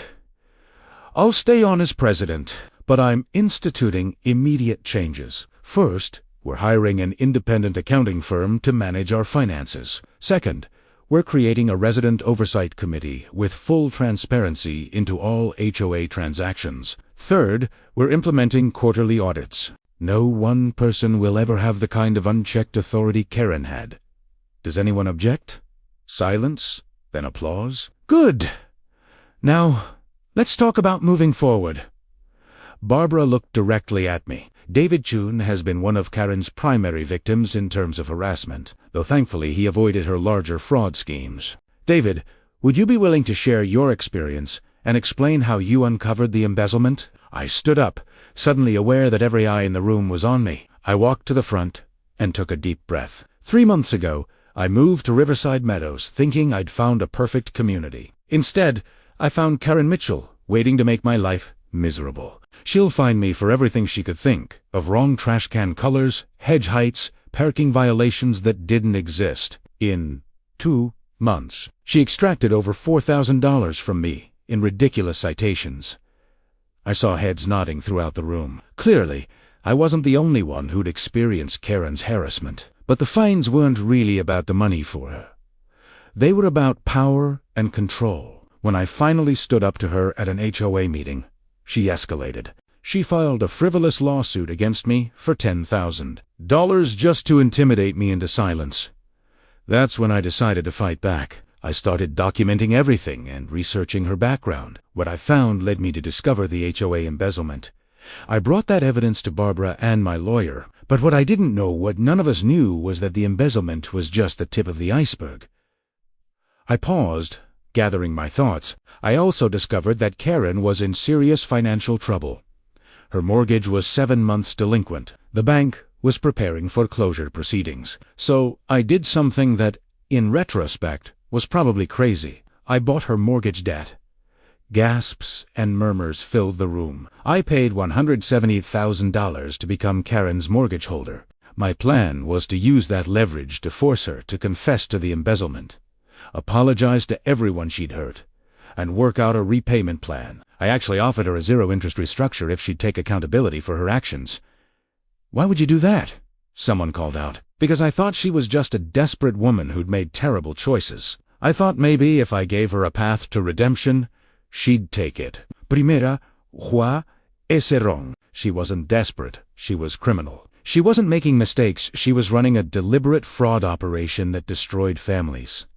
I'll stay on as president, but I'm instituting immediate changes. First, we're hiring an independent accounting firm to manage our finances. Second, we're creating a resident oversight committee with full transparency into all HOA transactions. Third, we're implementing quarterly audits. No one person will ever have the kind of unchecked authority Karen had. Does anyone object?" Silence, then applause. "Good. Now, let's talk about moving forward." Barbara looked directly at me. "David June has been one of Karen's primary victims in terms of harassment, though thankfully he avoided her larger fraud schemes. David, would you be willing to share your experience and explain how you uncovered the embezzlement?" I stood up, suddenly aware that every eye in the room was on me. I walked to the front and took a deep breath. 3 months ago, I moved to Riverside Meadows thinking I'd found a perfect community. Instead, I found Karen Mitchell waiting to make my life miserable. She'll find me for everything she could think of: wrong trash can colors, hedge heights, parking violations that didn't exist. In 2 months, she extracted over $4,000 from me in ridiculous citations. I saw heads nodding throughout the room. Clearly, I wasn't the only one who'd experienced Karen's harassment. But the fines weren't really about the money for her. They were about power and control. When I finally stood up to her at an HOA meeting, she escalated. She filed a frivolous lawsuit against me for $10,000 just to intimidate me into silence. That's when I decided to fight back. I started documenting everything and researching her background. What I found led me to discover the HOA embezzlement. I brought that evidence to Barbara and my lawyer, but what I didn't know, what none of us knew, was that the embezzlement was just the tip of the iceberg. I paused, gathering my thoughts. I also discovered that Karen was in serious financial trouble. Her mortgage was 7 months delinquent. The bank was preparing foreclosure proceedings. So I did something that, in retrospect, was probably crazy. I bought her mortgage debt. Gasps and murmurs filled the room. I paid $170,000 to become Karen's mortgage holder. My plan was to use that leverage to force her to confess to the embezzlement, apologize to everyone she'd hurt, and work out a repayment plan. I actually offered her a zero-interest restructure if she'd take accountability for her actions. "Why would you do that?" someone called out. "Because I thought she was just a desperate woman who'd made terrible choices. I thought maybe if I gave her a path to redemption, she'd take it." Primera, Juá, ese wrong. She wasn't desperate, she was criminal. She wasn't making mistakes, she was running a deliberate fraud operation that destroyed families.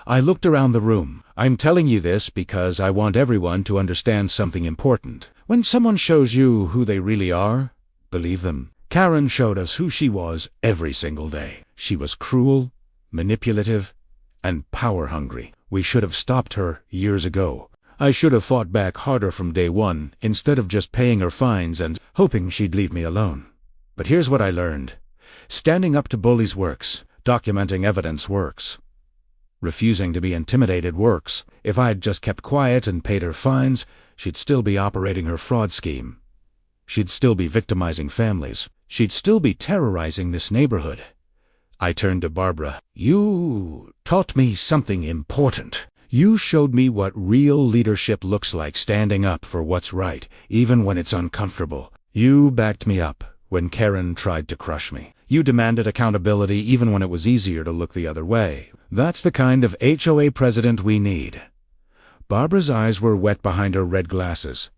I looked around the room. I'm telling you this because I want everyone to understand something important. When someone shows you who they really are, believe them. Karen showed us who she was every single day. She was cruel, manipulative, and power-hungry. We should have stopped her years ago. I should have fought back harder from day one, instead of just paying her fines and hoping she'd leave me alone. But here's what I learned. Standing up to bullies works. Documenting evidence works. Refusing to be intimidated works. If I'd just kept quiet and paid her fines, she'd still be operating her fraud scheme. She'd still be victimizing families. She'd still be terrorizing this neighborhood. I turned to Barbara. "You taught me something important. You showed me what real leadership looks like, standing up for what's right, even when it's uncomfortable. You backed me up when Karen tried to crush me. You demanded accountability even when it was easier to look the other way. That's the kind of HOA president we need." Barbara's eyes were wet behind her red glasses.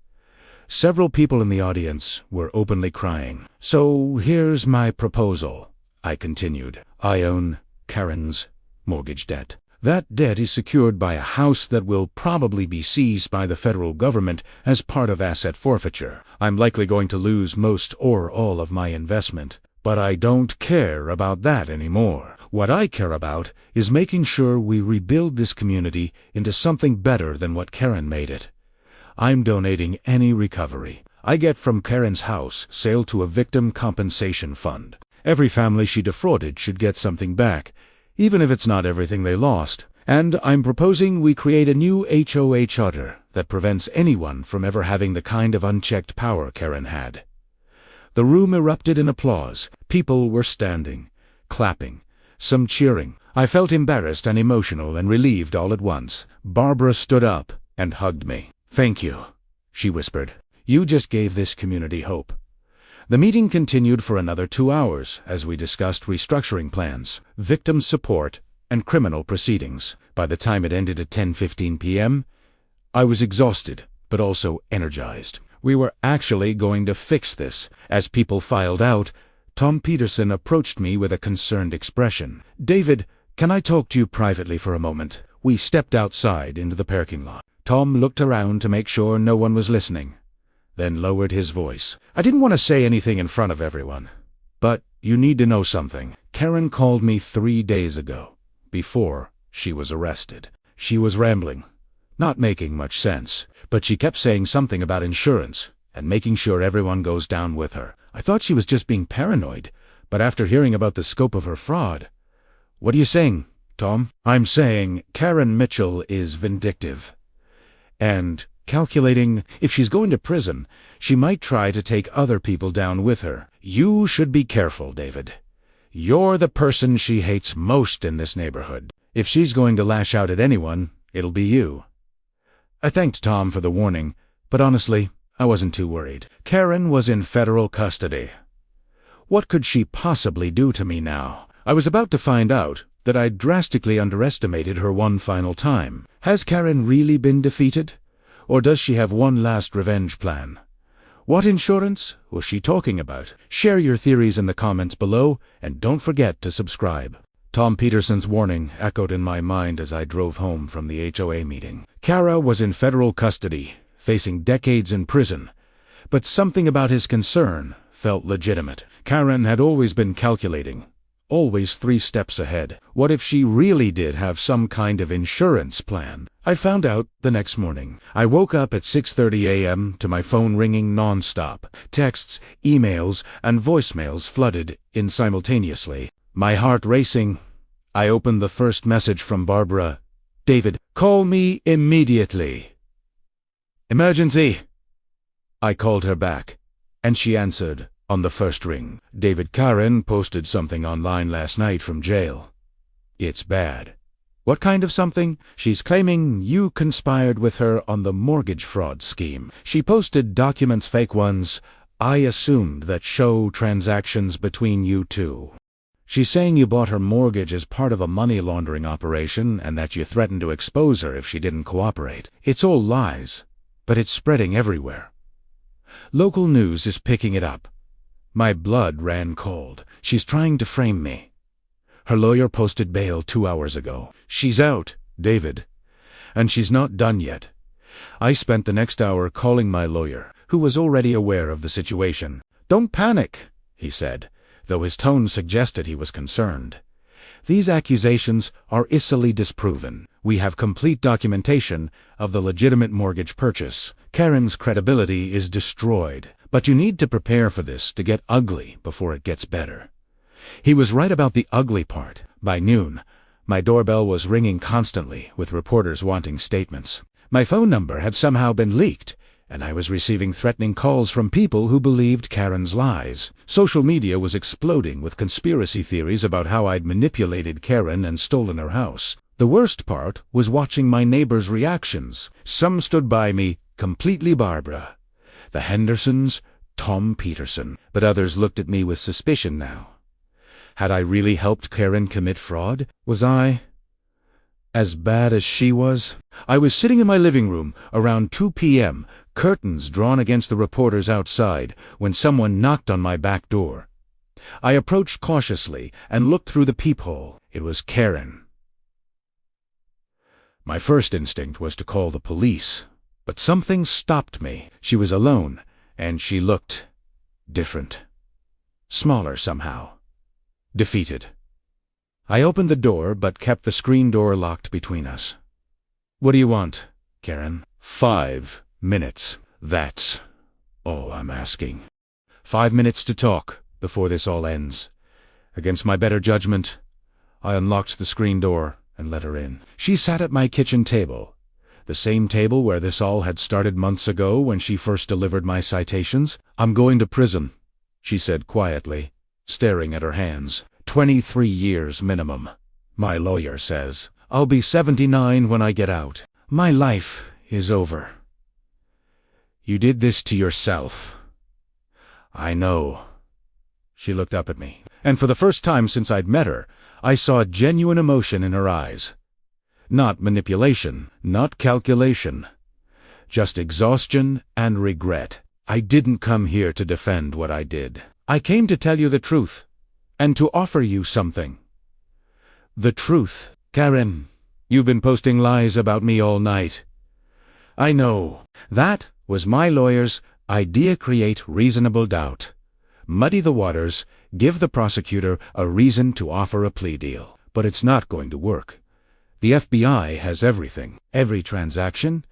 Several people in the audience were openly crying. "So here's my proposal," I continued. "I own Karen's mortgage debt. That debt is secured by a house that will probably be seized by the federal government as part of asset forfeiture. I'm likely going to lose most or all of my investment. But I don't care about that anymore. What I care about is making sure we rebuild this community into something better than what Karen made it. I'm donating any recovery I get from Karen's house sale to a victim compensation fund. Every family she defrauded should get something back, even if it's not everything they lost. And I'm proposing we create a new HOA charter that prevents anyone from ever having the kind of unchecked power Karen had." The room erupted in applause. People were standing, clapping, some cheering. I felt embarrassed and emotional and relieved all at once. Barbara stood up and hugged me. "Thank you," she whispered. "You just gave this community hope." The meeting continued for another 2 hours as we discussed restructuring plans, victim support, and criminal proceedings. By the time it ended at 10:15 p.m., I was exhausted, but also energized. We were actually going to fix this. As people filed out, Tom Peterson approached me with a concerned expression. "David, can I talk to you privately for a moment?" We stepped outside into the parking lot. Tom looked around to make sure no one was listening, then lowered his voice. "I didn't want to say anything in front of everyone, but you need to know something. Karen called me 3 days ago, before she was arrested. She was rambling, not making much sense, but she kept saying something about insurance, and making sure everyone goes down with her. I thought she was just being paranoid, but after hearing about the scope of her fraud... What are you saying, Tom? I'm saying Karen Mitchell is vindictive. And calculating if she's going to prison, she might try to take other people down with her. You should be careful, David. You're the person she hates most in this neighborhood. If she's going to lash out at anyone, it'll be you. I thanked Tom for the warning, but honestly, I wasn't too worried. Karen was in federal custody. What could she possibly do to me now? I was about to find out that I'd drastically underestimated her one final time. Has Karen really been defeated? Or does she have one last revenge plan? What insurance was she talking about? Share your theories in the comments below, and don't forget to subscribe. Tom Peterson's warning echoed in my mind as I drove home from the HOA meeting. Kara was in federal custody, facing decades in prison, but something about his concern felt legitimate. Karen had always been calculating, always 3 steps ahead. What if she really did have some kind of insurance plan? I found out the next morning. I woke up at 6:30 a.m. to my phone ringing non-stop. Texts, emails, and voicemails flooded in simultaneously. My heart racing, I opened the first message from Barbara. David, call me immediately. Emergency. I called her back, and she answered on the first ring. David, Karen posted something online last night from jail. It's bad. What kind of something? She's claiming you conspired with her on the mortgage fraud scheme. She posted documents, fake ones. I assumed that show transactions between you two. She's saying you bought her mortgage as part of a money laundering operation and that you threatened to expose her if she didn't cooperate. It's all lies, but it's spreading everywhere. Local news is picking it up. My blood ran cold. She's trying to frame me. Her lawyer posted bail 2 hours ago. She's out, David. And she's not done yet. I spent the next hour calling my lawyer, who was already aware of the situation. Don't panic, he said, though his tone suggested he was concerned. These accusations are easily disproven. We have complete documentation of the legitimate mortgage purchase. Karen's credibility is destroyed. But you need to prepare for this to get ugly before it gets better. He was right about the ugly part. By noon, my doorbell was ringing constantly with reporters wanting statements. My phone number had somehow been leaked, and I was receiving threatening calls from people who believed Karen's lies. Social media was exploding with conspiracy theories about how I'd manipulated Karen and stolen her house. The worst part was watching my neighbors' reactions. Some stood by me, completely Barbara. The Hendersons, Tom Peterson, but others looked at me with suspicion now. Had I really helped Karen commit fraud? Was I as bad as she was? I was sitting in my living room around 2 p.m., curtains drawn against the reporters outside, when someone knocked on my back door. I approached cautiously and looked through the peephole. It was Karen. My first instinct was to call the police, but something stopped me. She was alone, and she looked different. Smaller somehow. Defeated. I opened the door, but kept the screen door locked between us. What do you want, Karen? 5 minutes. That's all I'm asking. 5 minutes to talk before this all ends. Against my better judgment, I unlocked the screen door and let her in. She sat at my kitchen table, the same table where this all had started months ago when she first delivered my citations. I'm going to prison, she said quietly, staring at her hands. 23 years minimum. My lawyer says I'll be 79 when I get out. My life is over. You did this to yourself. I know. She looked up at me, and for the first time since I'd met her, I saw genuine emotion in her eyes. Not manipulation, not calculation. Just exhaustion and regret. I didn't come here to defend what I did. I came to tell you the truth, and to offer you something. The truth. Karen, you've been posting lies about me all night. I know. That was my lawyer's idea. Create reasonable doubt. Muddy the waters, give the prosecutor a reason to offer a plea deal. But it's not going to work. The FBI has everything. Every transaction,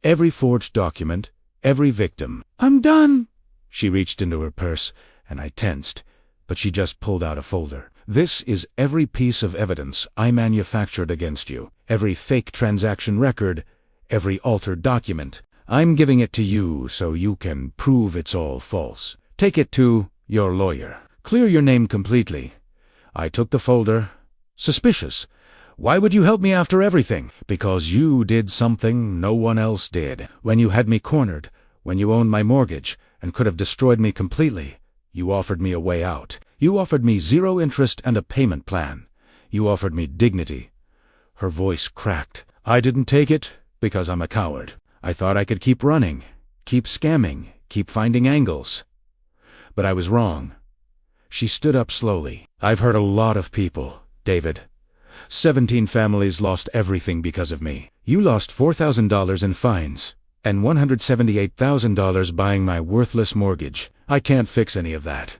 every forged document, every victim. I'm done! She reached into her purse, and I tensed, but she just pulled out a folder. This is every piece of evidence I manufactured against you, every fake transaction record, every altered document. I'm giving it to you so you can prove it's all false. Take it to your lawyer. Clear your name completely. I took the folder. Suspicious. Why would you help me after everything? Because you did something no one else did. When you had me cornered, when you owned my mortgage, and could have destroyed me completely, you offered me a way out. You offered me 0 interest and a payment plan. You offered me dignity. Her voice cracked. I didn't take it because I'm a coward. I thought I could keep running, keep scamming, keep finding angles. But I was wrong. She stood up slowly. I've hurt a lot of people, David. 17 families lost everything because of me. You lost $4,000 in fines, and $178,000 buying my worthless mortgage. I can't fix any of that.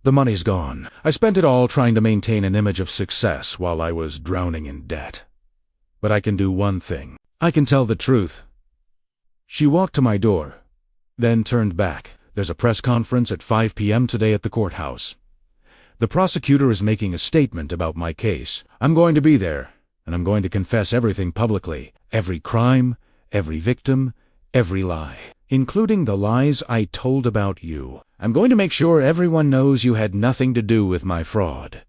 The money's gone. I spent it all trying to maintain an image of success while I was drowning in debt. But I can do one thing. I can tell the truth. She walked to my door, then turned back. There's a press conference at 5 p.m. today at the courthouse. The prosecutor is making a statement about my case. I'm going to be there, and I'm going to confess everything publicly. Every crime, every victim, every lie, including the lies I told about you. I'm going to make sure everyone knows you had nothing to do with my fraud.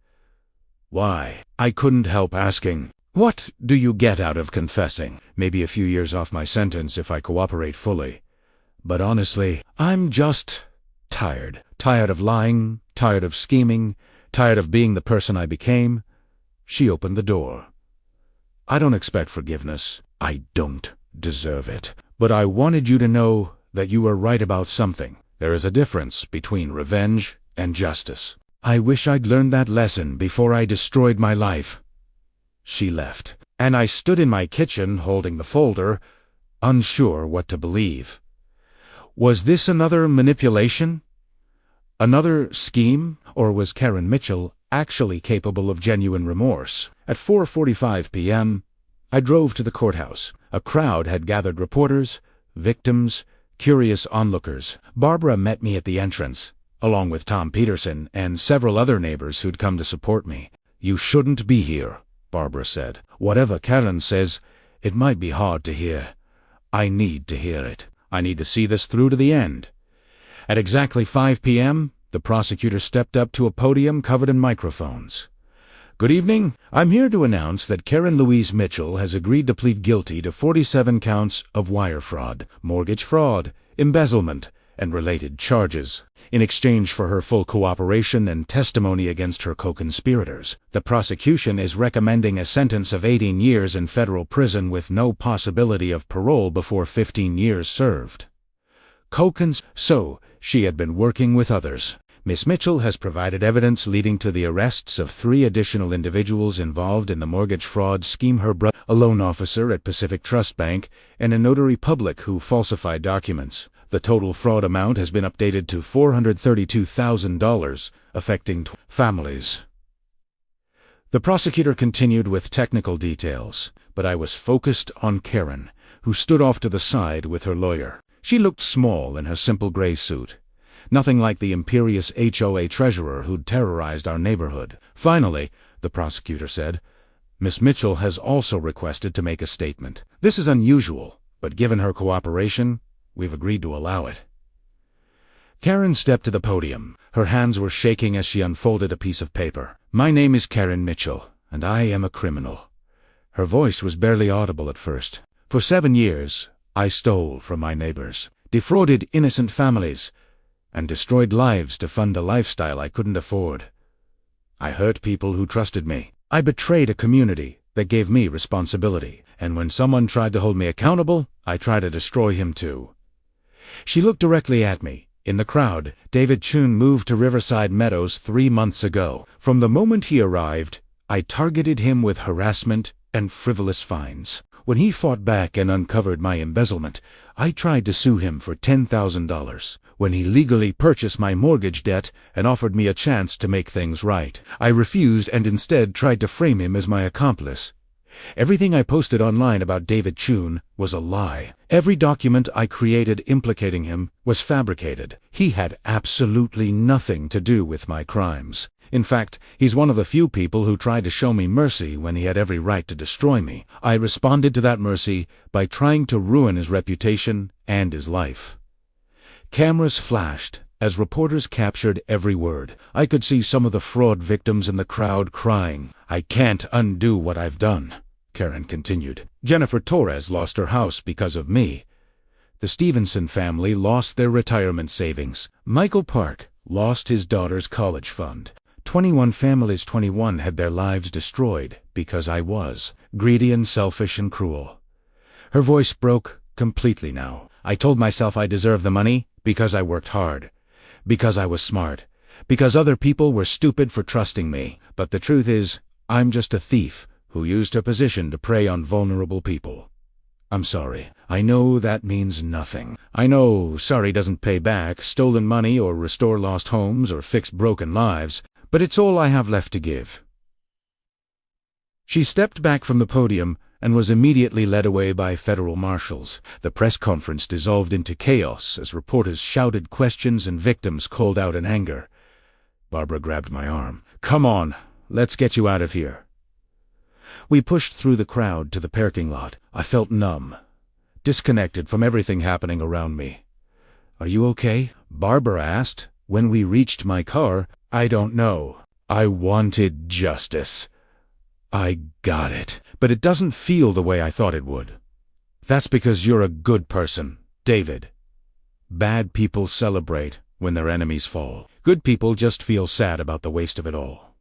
Why? I couldn't help asking. What do you get out of confessing? Maybe a few years off my sentence if I cooperate fully. But honestly, I'm just tired. Tired of lying, tired of scheming, tired of being the person I became. She opened the door. I don't expect forgiveness. I don't deserve it. But I wanted you to know that you were right about something. There is a difference between revenge and justice. I wish I'd learned that lesson before I destroyed my life. She left, and I stood in my kitchen holding the folder, unsure what to believe. Was this another manipulation? Another scheme? Or was Karen Mitchell actually capable of genuine remorse? At 4:45 p.m., I drove to the courthouse. A crowd had gathered: reporters, victims, curious onlookers. Barbara met me at the entrance, along with Tom Peterson and several other neighbors who'd come to support me. You shouldn't be here, Barbara said. Whatever Karen says, it might be hard to hear. I need to hear it. I need to see this through to the end. At exactly 5 p.m., the prosecutor stepped up to a podium covered in microphones. Good evening. I'm here to announce that Karen Louise Mitchell has agreed to plead guilty to 47 counts of wire fraud, mortgage fraud, embezzlement, and related charges. In exchange for her full cooperation and testimony against her co-conspirators, the prosecution is recommending a sentence of 18 years in federal prison with no possibility of parole before 15 years served. So, she had been working with others. Miss Mitchell has provided evidence leading to the arrests of 3 additional individuals involved in the mortgage fraud scheme: her brother, a loan officer at Pacific Trust Bank, and a notary public who falsified documents. The total fraud amount has been updated to $432,000, affecting families. The prosecutor continued with technical details, but I was focused on Karen, who stood off to the side with her lawyer. She looked small in her simple gray suit. Nothing like the imperious HOA treasurer who'd terrorized our neighborhood. Finally, the prosecutor said, Miss Mitchell has also requested to make a statement. This is unusual, but given her cooperation, we've agreed to allow it. Karen stepped to the podium. Her hands were shaking as she unfolded a piece of paper. My name is Karen Mitchell, and I am a criminal. Her voice was barely audible at first. For 7 years, I stole from my neighbors, defrauded innocent families, and destroyed lives to fund a lifestyle I couldn't afford. I hurt people who trusted me. I betrayed a community that gave me responsibility, and when someone tried to hold me accountable, I tried to destroy him too. She looked directly at me. In the crowd, David Chun moved to Riverside Meadows 3 months ago. From the moment he arrived, I targeted him with harassment and frivolous fines. When he fought back and uncovered my embezzlement, I tried to sue him for $10,000. When he legally purchased my mortgage debt and offered me a chance to make things right, I refused and instead tried to frame him as my accomplice. Everything I posted online about David Chun was a lie. Every document I created implicating him was fabricated. He had absolutely nothing to do with my crimes. In fact, he's one of the few people who tried to show me mercy when he had every right to destroy me. I responded to that mercy by trying to ruin his reputation and his life. Cameras flashed as reporters captured every word. I could see some of the fraud victims in the crowd crying. "I can't undo what I've done," Karen continued. "Jennifer Torres lost her house because of me. The Stevenson family lost their retirement savings. Michael Park lost his daughter's college fund. 21 families, 21 had their lives destroyed because I was greedy and selfish and cruel." Her voice broke completely now. "I told myself I deserved the money because I worked hard, because I was smart, because other people were stupid for trusting me. But the truth is, I'm just a thief who used her position to prey on vulnerable people. I'm sorry. I know that means nothing. I know sorry doesn't pay back stolen money or restore lost homes or fix broken lives, but it's all I have left to give." She stepped back from the podium and was immediately led away by federal marshals. The press conference dissolved into chaos as reporters shouted questions and victims called out in anger. Barbara grabbed my arm. "Come on, let's get you out of here." We pushed through the crowd to the parking lot. I felt numb, disconnected from everything happening around me. "Are you okay?" Barbara asked. When we reached my car, "I don't know. I wanted justice. I got it. But it doesn't feel the way I thought it would." "That's because you're a good person, David. Bad people celebrate when their enemies fall. Good people just feel sad about the waste of it all."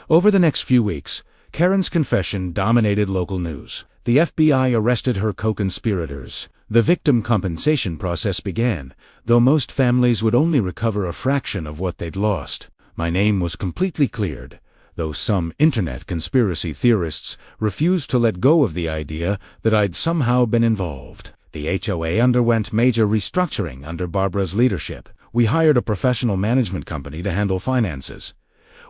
Over the next few weeks, Karen's confession dominated local news. The FBI arrested her co-conspirators. The victim compensation process began, though most families would only recover a fraction of what they'd lost. My name was completely cleared, though some internet conspiracy theorists refused to let go of the idea that I'd somehow been involved. The HOA underwent major restructuring under Barbara's leadership. We hired a professional management company to handle finances.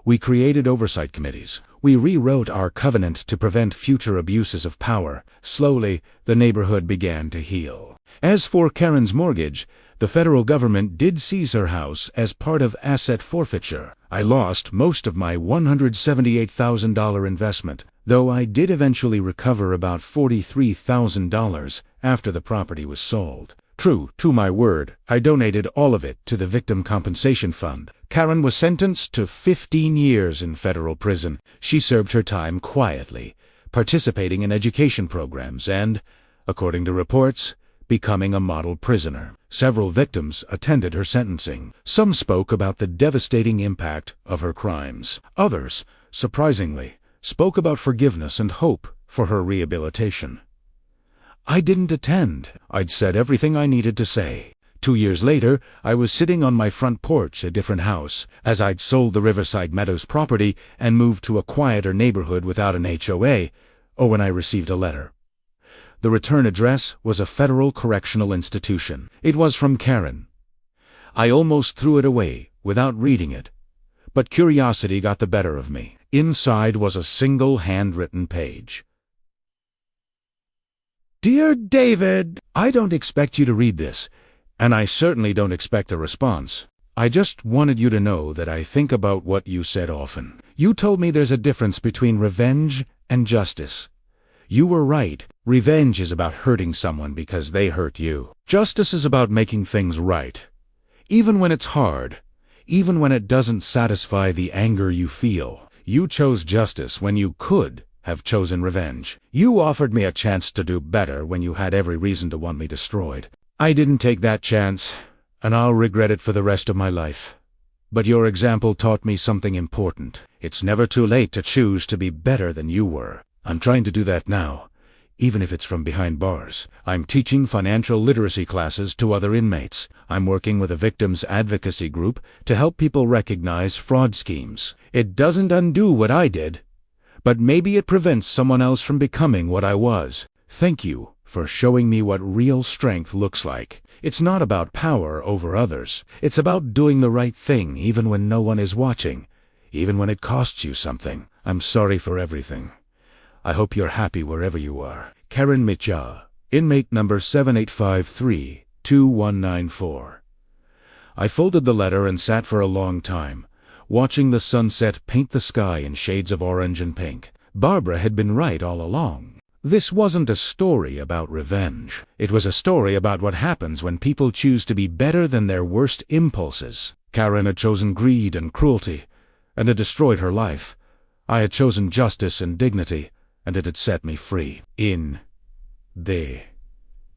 We created oversight committees. We rewrote our covenant to prevent future abuses of power. Slowly, the neighborhood began to heal. As for Karen's mortgage, the federal government did seize her house as part of asset forfeiture. I lost most of my $178,000 investment, though I did eventually recover about $43,000 after the property was sold. True to my word, I donated all of it to the Victim Compensation Fund. Karen was sentenced to 15 years in federal prison. She served her time quietly, participating in education programs and, according to reports, becoming a model prisoner. Several victims attended her sentencing. Some spoke about the devastating impact of her crimes. Others, surprisingly, spoke about forgiveness and hope for her rehabilitation. I didn't attend. I'd said everything I needed to say. 2 years later, I was sitting on my front porch, a different house, as I'd sold the Riverside Meadows property and moved to a quieter neighborhood without an HOA, or when I received a letter. The return address was a federal correctional institution. It was from Karen. I almost threw it away without reading it, but curiosity got the better of me. Inside was a single handwritten page. "Dear David, I don't expect you to read this, and I certainly don't expect a response. I just wanted you to know that I think about what you said often. You told me there's a difference between revenge and justice. You were right. Revenge is about hurting someone because they hurt you. Justice is about making things right. Even when it's hard, even when it doesn't satisfy the anger you feel. You chose justice when you could have chosen revenge. You offered me a chance to do better when you had every reason to want me destroyed. I didn't take that chance, and I'll regret it for the rest of my life. But your example taught me something important. It's never too late to choose to be better than you were. I'm trying to do that now, even if it's from behind bars. I'm teaching financial literacy classes to other inmates. I'm working with a victims advocacy group to help people recognize fraud schemes. It doesn't undo what I did, but maybe it prevents someone else from becoming what I was. Thank you for showing me what real strength looks like. It's not about power over others. It's about doing the right thing even when no one is watching, even when it costs you something. I'm sorry for everything. I hope you're happy wherever you are. Karen Mitja, inmate number 7853-2194. I folded the letter and sat for a long time, watching the sunset paint the sky in shades of orange and pink. Barbara had been right all along. This wasn't a story about revenge. It was a story about what happens when people choose to be better than their worst impulses. Karen had chosen greed and cruelty, and it destroyed her life. I had chosen justice and dignity, and it had set me free. In the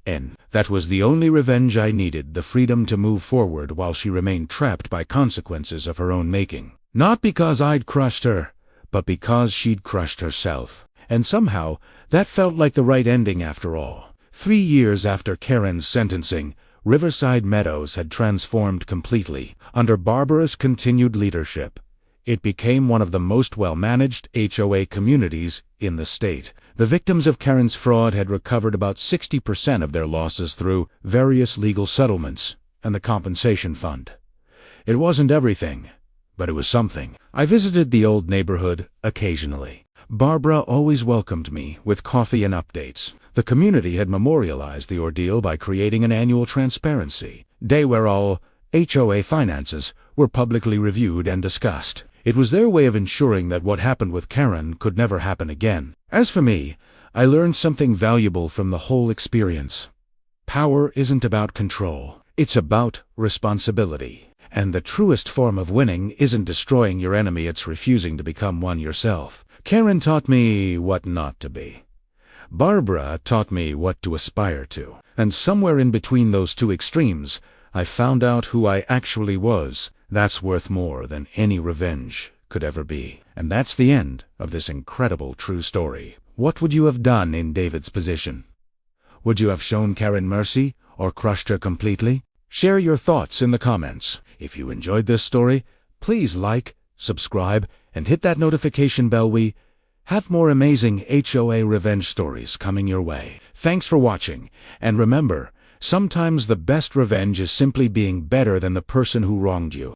end, that was the only revenge I needed, the freedom to move forward while she remained trapped by consequences of her own making. Not because I'd crushed her, but because she'd crushed herself. And somehow, that felt like the right ending after all. 3 years after Karen's sentencing, Riverside Meadows had transformed completely. Under Barbara's continued leadership, it became one of the most well-managed HOA communities in the state. The victims of Karen's fraud had recovered about 60% of their losses through various legal settlements and the compensation fund. It wasn't everything, but it was something. I visited the old neighborhood occasionally. Barbara always welcomed me with coffee and updates. The community had memorialized the ordeal by creating an annual transparency day where all HOA finances were publicly reviewed and discussed. It was their way of ensuring that what happened with Karen could never happen again. As for me, I learned something valuable from the whole experience. Power isn't about control. It's about responsibility. And the truest form of winning isn't destroying your enemy, it's refusing to become one yourself. Karen taught me what not to be. Barbara taught me what to aspire to. And somewhere in between those two extremes, I found out who I actually was. That's worth more than any revenge could ever be. And that's the end of this incredible true story. What would you have done in David's position? Would you have shown Karen mercy or crushed her completely? Share your thoughts in the comments. If you enjoyed this story, please like, subscribe, and hit that notification bell. We have more amazing HOA revenge stories coming your way. Thanks for watching, and remember, sometimes the best revenge is simply being better than the person who wronged you.